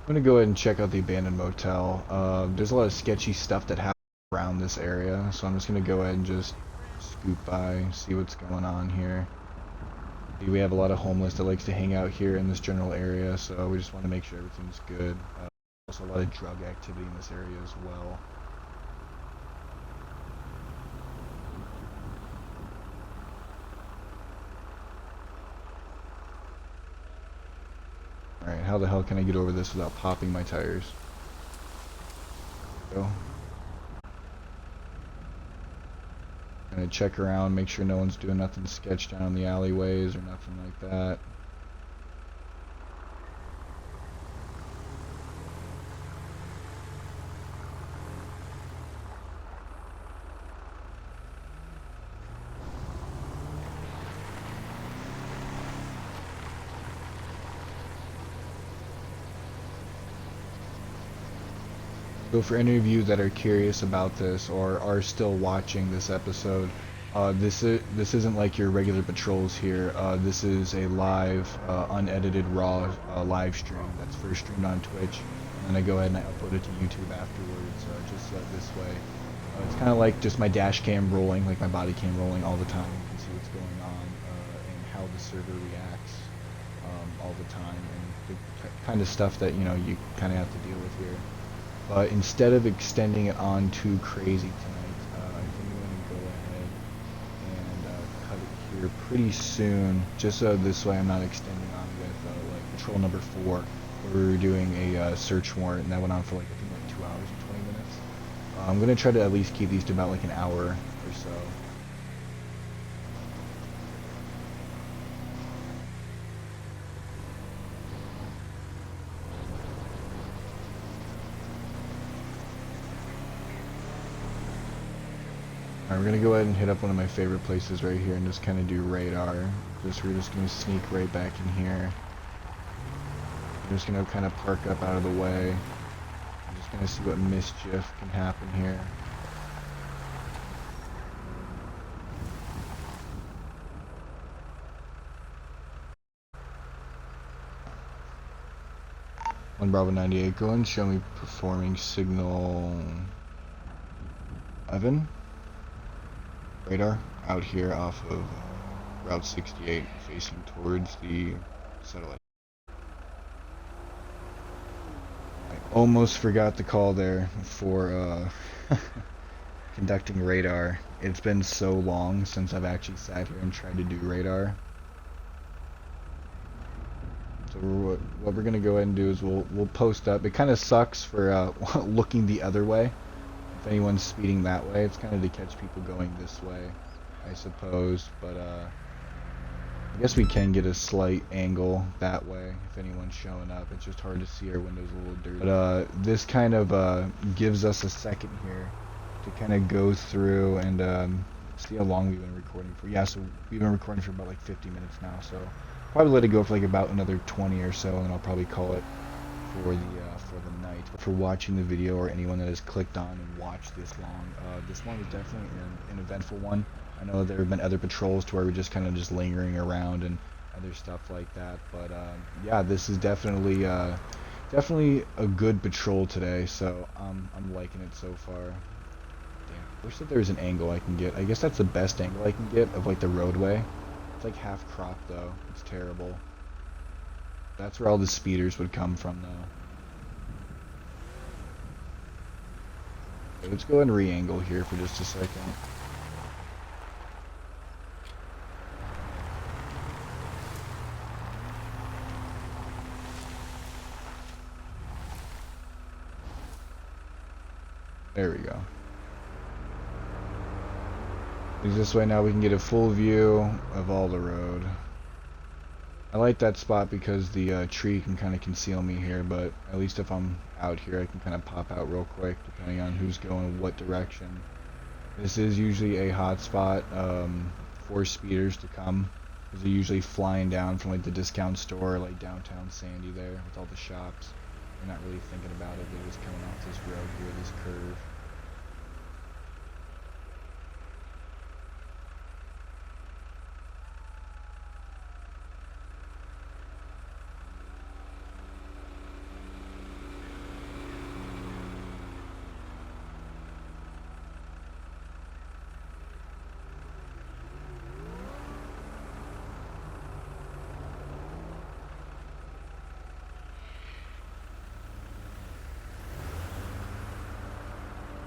I'm gonna go ahead and check out the abandoned motel. There's a lot of sketchy stuff that happens around this area, so I'm just gonna go ahead and just scoot by, see what's going on here. We have a lot of homeless that likes to hang out here in this general area, so we just want to make sure everything's good. Also a lot of drug activity in this area as well. Alright, how the hell can I get over this without popping my tires? Go. Gonna check around, make sure no one's doing nothing sketch down in the alleyways or nothing like that. So for any of you that are curious about this or are still watching this episode, this isn't like your regular patrols here. This is a live, unedited, raw live stream that's first streamed on Twitch, and then I go ahead and I upload it to YouTube afterwards, just this way. It's kind of like just my dash cam rolling, like my body cam rolling all the time. You can see what's going on and how the server reacts all the time, and the kind of stuff that you kind of have to deal with here. But instead of extending it on too crazy tonight, I think I'm going to go ahead and cut it here pretty soon, just so this way I'm not extending on with like patrol number 4, where we were doing a search warrant, and that went on for like I think like 2 hours and 20 minutes. I'm going to try to at least keep these to about like an hour or so. Alright, we're gonna go ahead and hit up one of my favorite places right here and just kind of do radar. We're just gonna sneak right back in here. I'm just gonna kind of park up out of the way. I'm just gonna see what mischief can happen here. One Bravo 98, go and show me performing signal 11. Radar out here off of Route 68 facing towards the satellite. I almost forgot the call there for conducting radar. It's been so long since I've actually sat here and tried to do radar. So what we're gonna go ahead and do is we'll post up. It kind of sucks for looking the other way. If anyone's speeding that way, it's kind of to catch people going this way, I suppose, but I guess we can get a slight angle that way if anyone's showing up. It's just hard to see, our windows a little dirty. But this kind of gives us a second here to kind of go through and see how long we've been recording for. Yeah, so we've been recording for about like 50 minutes now, so probably let it go for like about another 20 or so, and I'll probably call it for the night. For watching the video, or anyone that has clicked on and watched this long, this one was definitely an eventful one. I know there have been other patrols to where we're just kind of just lingering around and other stuff like that. But yeah, this is definitely definitely a good patrol today. So I'm liking it so far. Damn, wish that there was an angle I can get. I guess that's the best angle I can get of like the roadway. It's like half cropped though. It's terrible. That's where all the speeders would come from though. Okay, let's go ahead and re-angle here for just a second. There we go. This way now we can get a full view of all the road. I like that spot because the tree can kind of conceal me here, but at least if I'm out here I can kind of pop out real quick depending on who's going what direction. This is usually a hot spot for speeders to come, because they're usually flying down from like the discount store like downtown Sandy there with all the shops. They're not really thinking about it, they're just coming off this road here, this curve.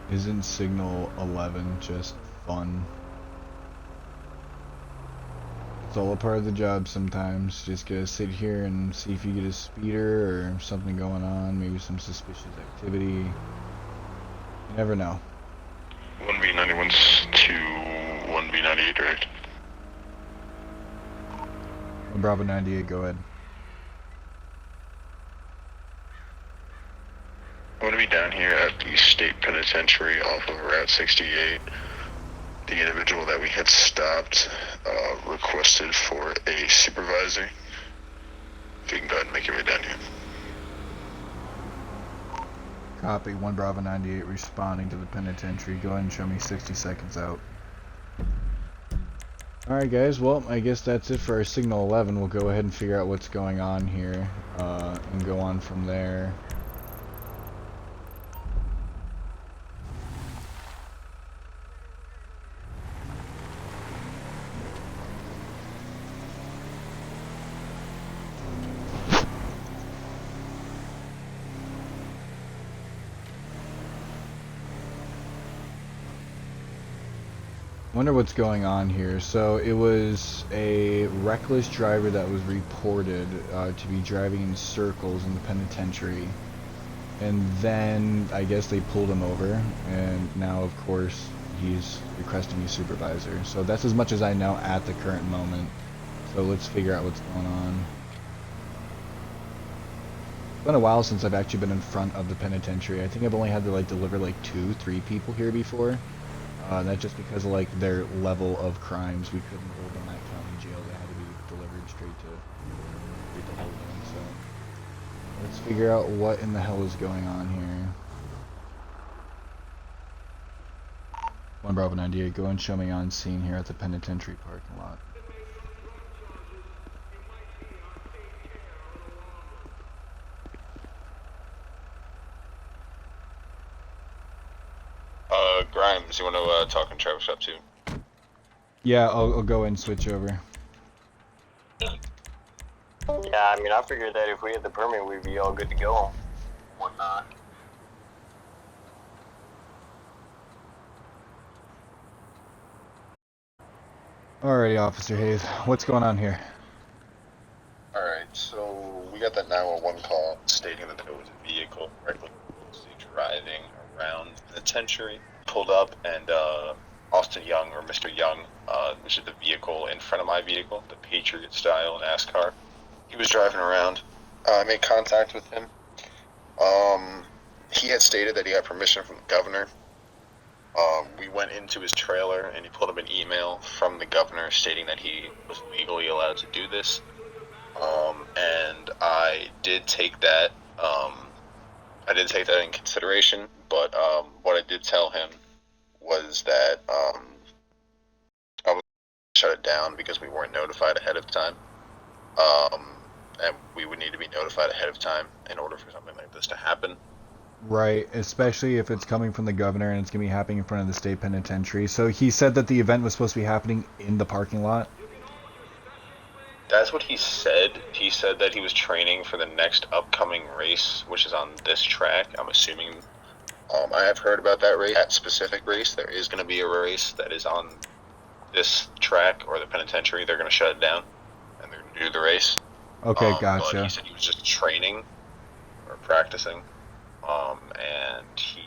Isn't signal 11 just fun? It's all a part of the job sometimes. Just gotta sit here and see if you get a speeder or something going on, maybe some suspicious activity. You never know. 1B91 to 1B98 direct. Bravo 98, go ahead. I'm going to be down here at the state penitentiary off of Route 68. The individual that we had stopped requested for a supervisor. If you can go ahead and make your way down here. Copy, 1 Bravo 98 responding to the penitentiary. Go ahead and show me 60 seconds out. Alright guys, well, I guess that's it for our signal 11. We'll go ahead and figure out what's going on here and go on from there. Wonder what's going on here. So it was a reckless driver that was reported to be driving in circles in the penitentiary, and then I guess they pulled him over, and now of course he's requesting a supervisor. So that's as much as I know at the current moment. So let's figure out what's going on. It's been a while since I've actually been in front of the penitentiary. I think I've only had to like deliver like 2-3 people here before. That's just because of like their level of crimes. We couldn't hold them at county jail. They had to be delivered straight to Holden. So let's figure out what in the hell is going on here. 1 Bravo 98, go and show me on scene here at the penitentiary parking lot. Grimes, you want to talk in Travis Shop too? Yeah, I'll go and switch over. Yeah, I mean, I figured that if we had the permit, we'd be all good to go and whatnot. Alrighty, Officer Hayes, what's going on here? Alright, so we got that 911 call stating that there was a vehicle recklessly driving around the penitentiary. Pulled up, and Austin Young, or Mr. Young, which is the vehicle in front of my vehicle, the Patriot style NASCAR. He was driving around. I made contact with him. He had stated that he had permission from the governor. We went into his trailer, and he pulled up an email from the governor stating that he was legally allowed to do this. And I did take that. I did take that in consideration, but what I did tell him was that I was shut it down because we weren't notified ahead of time. And we would need to be notified ahead of time in order for something like this to happen. Right, especially if it's coming from the governor and it's going to be happening in front of the state penitentiary. So he said that the event was supposed to be happening in the parking lot? That's what he said. He said that he was training for the next upcoming race, which is on this track. I'm assuming. I have heard about that race, that specific race. There is going to be a race that is on this track or the penitentiary. They're going to shut it down, and they're going to do the race. Okay, But gotcha. he said he was just training or practicing, and he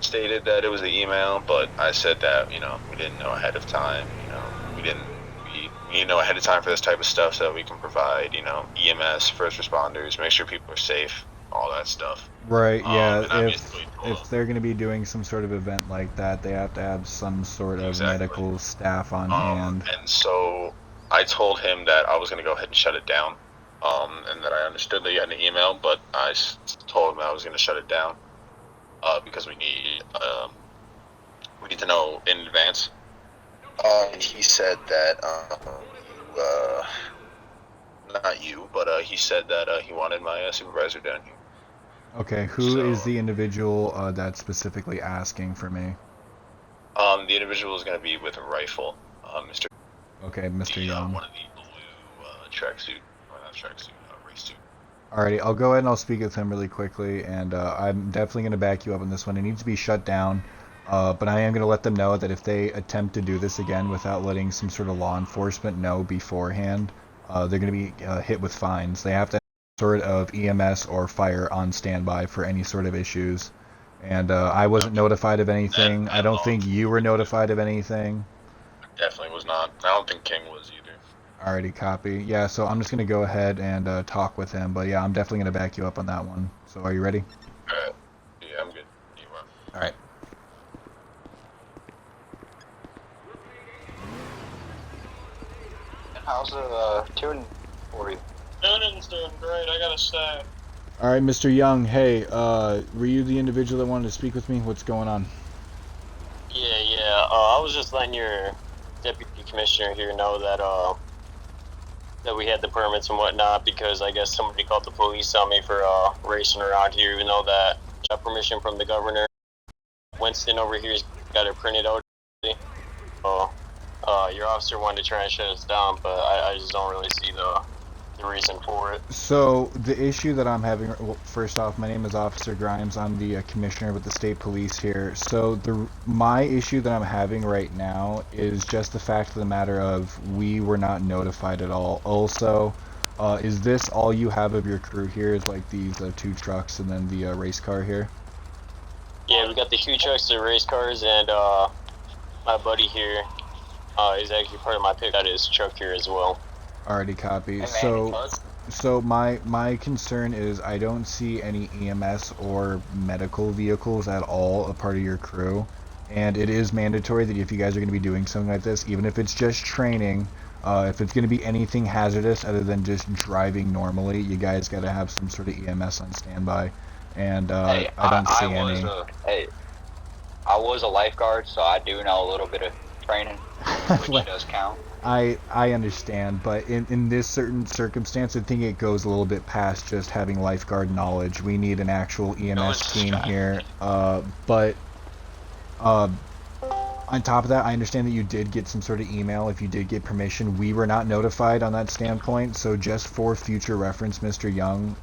stated that it was the email. But I said that we didn't know ahead of time. We need to know ahead of time for this type of stuff so that we can provide EMS, first responders, make sure people are safe, all that stuff. Right, And I yeah, basically told if they're going to be doing some sort of event like that, they have to have some sort of medical staff on hand. And so I told him that I was going to go ahead and shut it down, and that I understood that he had an email, but I told him that I was going to shut it down because we need to know in advance. And he said that not you, but he said that he wanted my supervisor down here. Okay, who is the individual that's specifically asking for me? The individual is going to be with a rifle, Mr. Okay, Mr. Young. One of the blue tracksuit, or not tracksuit, race suit. Alrighty, I'll go ahead and I'll speak with him really quickly, and I'm definitely going to back you up on this one. It needs to be shut down, but I am going to let them know that if they attempt to do this again without letting some sort of law enforcement know beforehand, they're going to be hit with fines. They have to have some sort of EMS or fire on standby for any sort of issues. And I wasn't notified of anything. I don't think you were notified of anything. Definitely was not. I don't think King was either. Alrighty, copy. Yeah, so I'm just going to go ahead and talk with him. But yeah, I'm definitely going to back you up on that one. So are you ready? Alright. Yeah, I'm good. You are. Alright. How's tuning for you? Tuning's doing great, I gotta say. Alright, Mr. Young, hey, were you the individual that wanted to speak with me? What's going on? Yeah. I was just letting your deputy commissioner here know that we had the permits and whatnot because I guess somebody called the police on me for racing around here, even though that I got permission from the governor. Winston over here's got it printed out. Your officer wanted to try and shut us down, but I just don't really see the reason for it. So the issue that I'm having, well, first off, my name is Officer Grimes. I'm the commissioner with the state police here. So my issue that I'm having right now is just the fact of the matter of we were not notified at all. Also, is this all you have of your crew here? Is like these 2 trucks and then the race car here? Yeah, we got the 2 trucks, the race cars, and my buddy here is actually part of my pick. Got his truck here as well. Already copy. So my concern is I don't see any EMS or medical vehicles at all a part of your crew, and it is mandatory that if you guys are going to be doing something like this, even if it's just training, if it's going to be anything hazardous other than just driving normally, you guys got to have some sort of EMS on standby, and I don't see any. I was a lifeguard, so I do know a little bit of training, which does count. I understand, but in this certain circumstance, I think it goes a little bit past just having lifeguard knowledge. We need an actual EMS team here. But on top of that, I understand that you did get some sort of email. If you did get permission, we were not notified on that standpoint. So just for future reference, Mr. Young,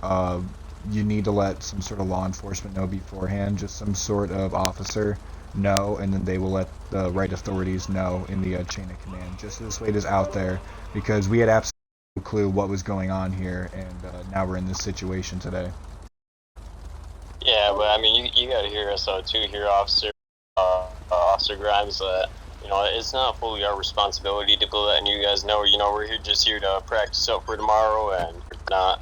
you need to let some sort of law enforcement know beforehand, just some sort of officer know, and then they will let the right authorities know in the chain of command, just so this weight is out there, because we had absolutely no clue what was going on here, and now we're in this situation today. Yeah, but I mean, you got to hear us out too here, Officer Grimes, that, it's not fully our responsibility to be letting you guys know, we're just here to practice out for tomorrow and not.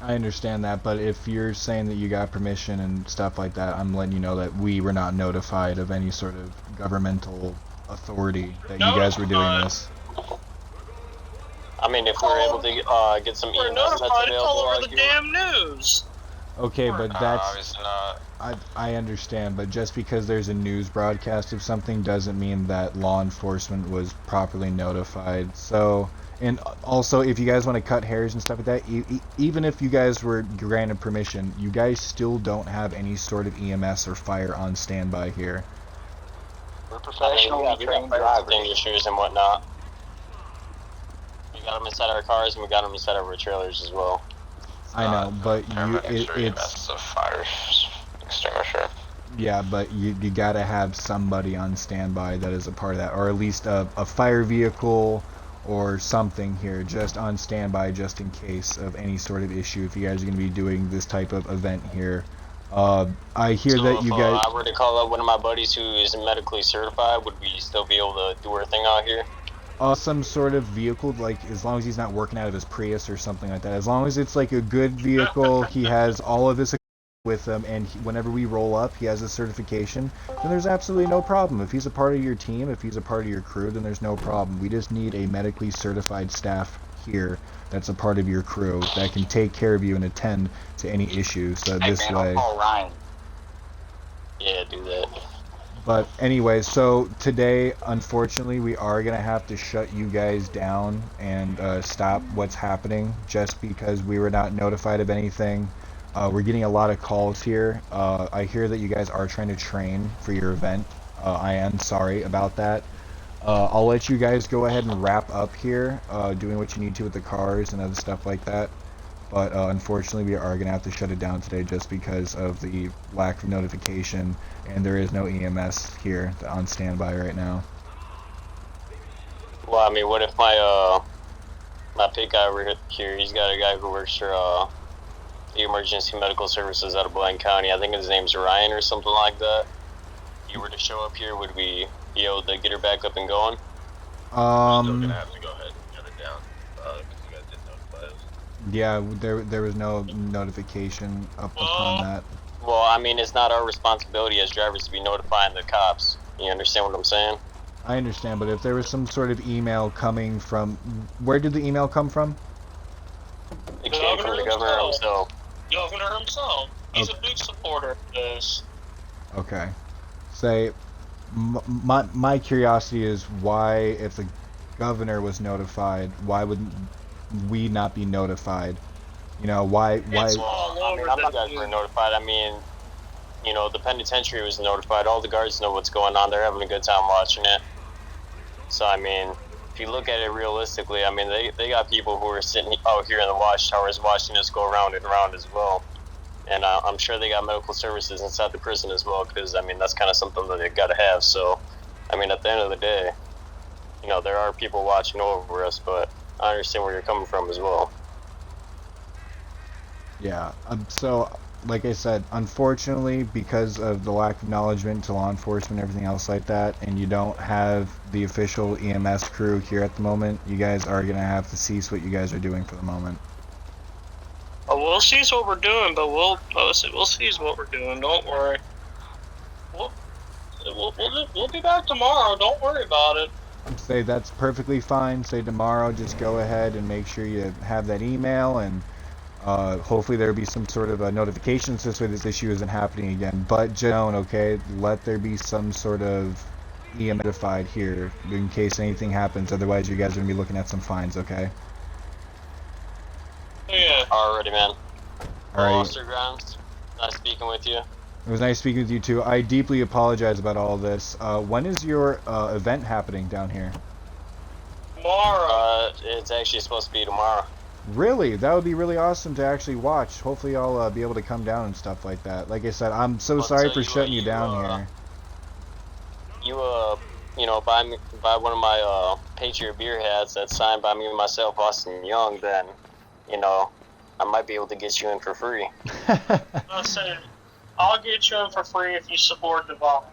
I understand that, but if you're saying that you got permission and stuff like that, I'm letting you know that we were not notified of any sort of governmental authority that you guys were doing this. I mean, if we're able to get some EMS that's available, it's all over the damn news. Okay, but that's I understand, but just because there's a news broadcast of something doesn't mean that law enforcement was properly notified. So And also, if you guys want to cut hairs and stuff like that, even if you guys were granted permission, you guys still don't have any sort of EMS or fire on standby here. We're I mean, professionally we got trained fire drivers. extinguishers and whatnot. We got them inside our cars and we got them inside our trailers as well. I know, but it's That's a fire extinguisher. yeah, but you gotta have somebody on standby that is a part of that, or at least a fire vehicle or something here just on standby just in case of any sort of issue if you guys are going to be doing this type of event here. I hear that you guys... if I were to call up one of my buddies who is medically certified, would we still be able to do our thing out here? some sort of vehicle, like as long as he's not working out of his Prius or something like that. As long as it's like a good vehicle, he has all of his with him, and whenever we roll up, he has a certification, then there's absolutely no problem. If he's a part of your team, if he's a part of your crew, then there's no problem. We just need a medically certified staff here that's a part of your crew that can take care of you and attend to any issues this way. I'll call Ryan. Yeah, do that. But anyway, so today, unfortunately, we are going to have to shut you guys down and stop what's happening just because we were not notified of anything. We're getting a lot of calls here. I hear that you guys are trying to train for your event. I am sorry about that. I'll let you guys go ahead and wrap up here, doing what you need to with the cars and other stuff like that. But unfortunately, we are going to have to shut it down today just because of the lack of notification, and there is no EMS here on standby right now. Well, I mean, what if my my pit guy over here, he's got a guy who works for the emergency medical services out of Blane County. I think his name's Ryan or something like that. If you were to show up here, would we be able to get her back up and going? Still gonna have to go ahead and shut it down because you guys didn't notify us. Yeah, there was no notification upon that. Well, I mean, it's not our responsibility as drivers to be notifying the cops. You understand what I'm saying? I understand, but if there was some sort of email coming from... Where did the email come from? It came from the governor himself. Governor himself. He's a big supporter of this. Okay. Say, my curiosity is why, if the governor was notified, why would we not be notified? You know, why? Well, I mean, I'm not guys were notified. I mean, you know, the penitentiary was notified. All the guards know what's going on. They're having a good time watching it. So, I mean, if you look at it realistically, I mean, they got people who are sitting out here in the watchtowers watching us go around and around as well. And I'm sure they got medical services inside the prison as well, because, I mean, that's kind of something that they got to have. So, I mean, at the end of the day, you know, there are people watching over us, but I understand where you're coming from as well. Yeah. So, like I said, unfortunately, because of the lack of acknowledgement to law enforcement and everything else like that, and you don't have the official EMS crew here at the moment, you guys are going to have to cease what you guys are doing for the moment. We'll cease what we're doing, but we'll cease what we're doing. Don't worry. We'll be back tomorrow. Don't worry about it. Say that's perfectly fine. Say tomorrow, just go ahead and make sure you have that email, and hopefully there'll be some sort of a notification so this way this issue isn't happening again. But just know, okay, let there be some sort of EMS notified here in case anything happens. Otherwise, you guys are gonna be looking at some fines. Okay. Yeah. Alrighty, man. All right. Officer Grimes, nice speaking with you. It was nice speaking with you too. I deeply apologize about all this. When is your event happening down here? Tomorrow. It's actually supposed to be tomorrow. Really? That would be really awesome to actually watch. Hopefully I'll be able to come down and stuff like that. Like I said, I'm so sorry for shutting you down here. You know, buy one of my Patriot beer hats that's signed by me and myself, Austin Young, then, you know, I might be able to get you in for free. Listen, I'll get you in for free if you support the bomb.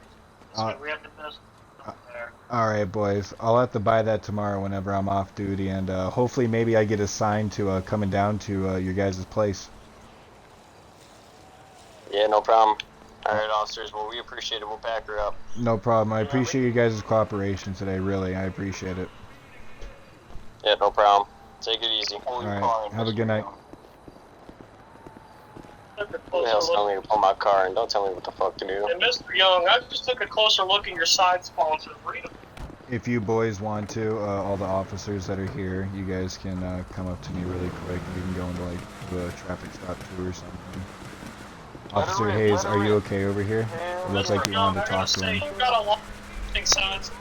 So we have the business there. Alright, boys. I'll have to buy that tomorrow whenever I'm off duty, and hopefully maybe I get assigned to coming down to your guys' place. Yeah, no problem. Alright, officers. Well, we appreciate it. We'll pack her up. No problem. I appreciate you guys' cooperation today, really. I appreciate it. Yeah, no problem. Take it easy. Alright, have a good night. Who the hell's telling me to pull my car, and don't tell me what the fuck to do. And Mr. Young, I just took a closer look at your side sponsor. Read them. If you boys want to, all the officers that are here, you guys can come up to me really quick. We can go into like a traffic stop too or something. Officer Hayes, are you okay over here? It looks like you wanted to talk to him. You've got a lot of signs.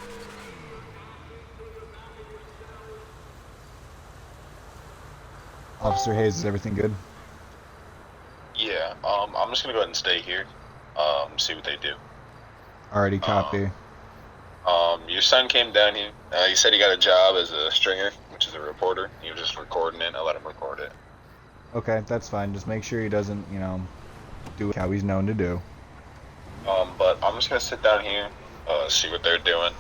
Officer Hayes, is everything good? Yeah. I'm just gonna go ahead and stay here. See what they do. Alrighty, copy. Your son came down here. He said he got a job as a stringer, which is a reporter. He was just recording it. I let him record it. Okay, that's fine. Just make sure he doesn't, you know, do how he's known to do. But I'm just gonna sit down here, see what they're doing.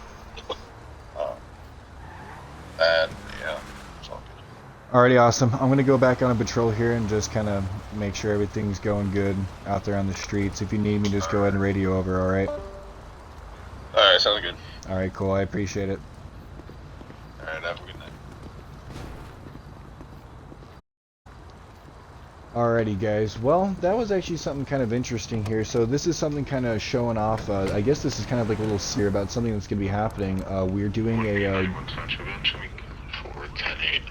And yeah, it's all good. Alrighty, awesome. I'm gonna go back on a patrol here and just kind of make sure everything's going good out there on the streets. If you need me, just go ahead and radio over, alright? Alright, sounds good. Alright, cool. I appreciate it. Alright, have a good night. Alrighty guys, well that was actually something kind of interesting here. So this is something kind of showing off, I guess this is kind of like a little seer about something that's going to be happening. We're doing a... 10-8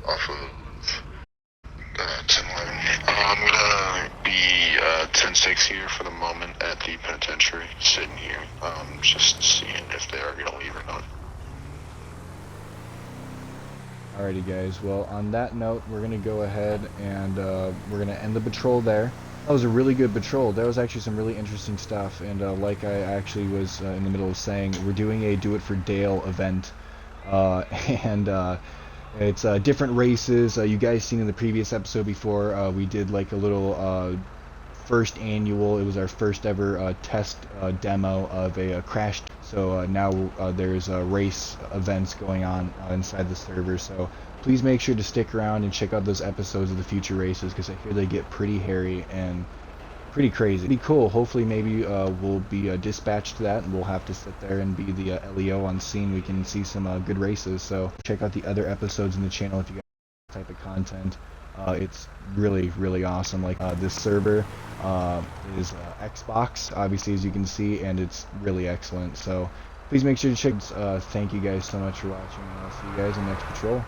off of 10-11. I'm gonna be 10-6 here for the moment at the penitentiary, sitting here, just seeing if they are gonna leave or not. Alrighty guys, well on that note we're going to go ahead and we're going to end the patrol there. That was a really good patrol. There was actually some really interesting stuff, and like I actually was in the middle of saying, we're doing a Do It For Dale event, and it's different races. You guys seen in the previous episode before, we did like a little first annual, it was our first ever test demo of a crash. So now there's race events going on inside the server, so please make sure to stick around and check out those episodes of the future races, because I hear they get pretty hairy and pretty crazy. Pretty cool. Hopefully maybe we'll be dispatched to that and we'll have to sit there and be the LEO on scene. We can see some good races, so check out the other episodes in the channel if you guys like that type of content. It's really awesome. Like this server is Xbox, obviously, as you can see, and it's really excellent. So please make sure to check. Thank you guys so much for watching, and I'll see you guys in the next patrol.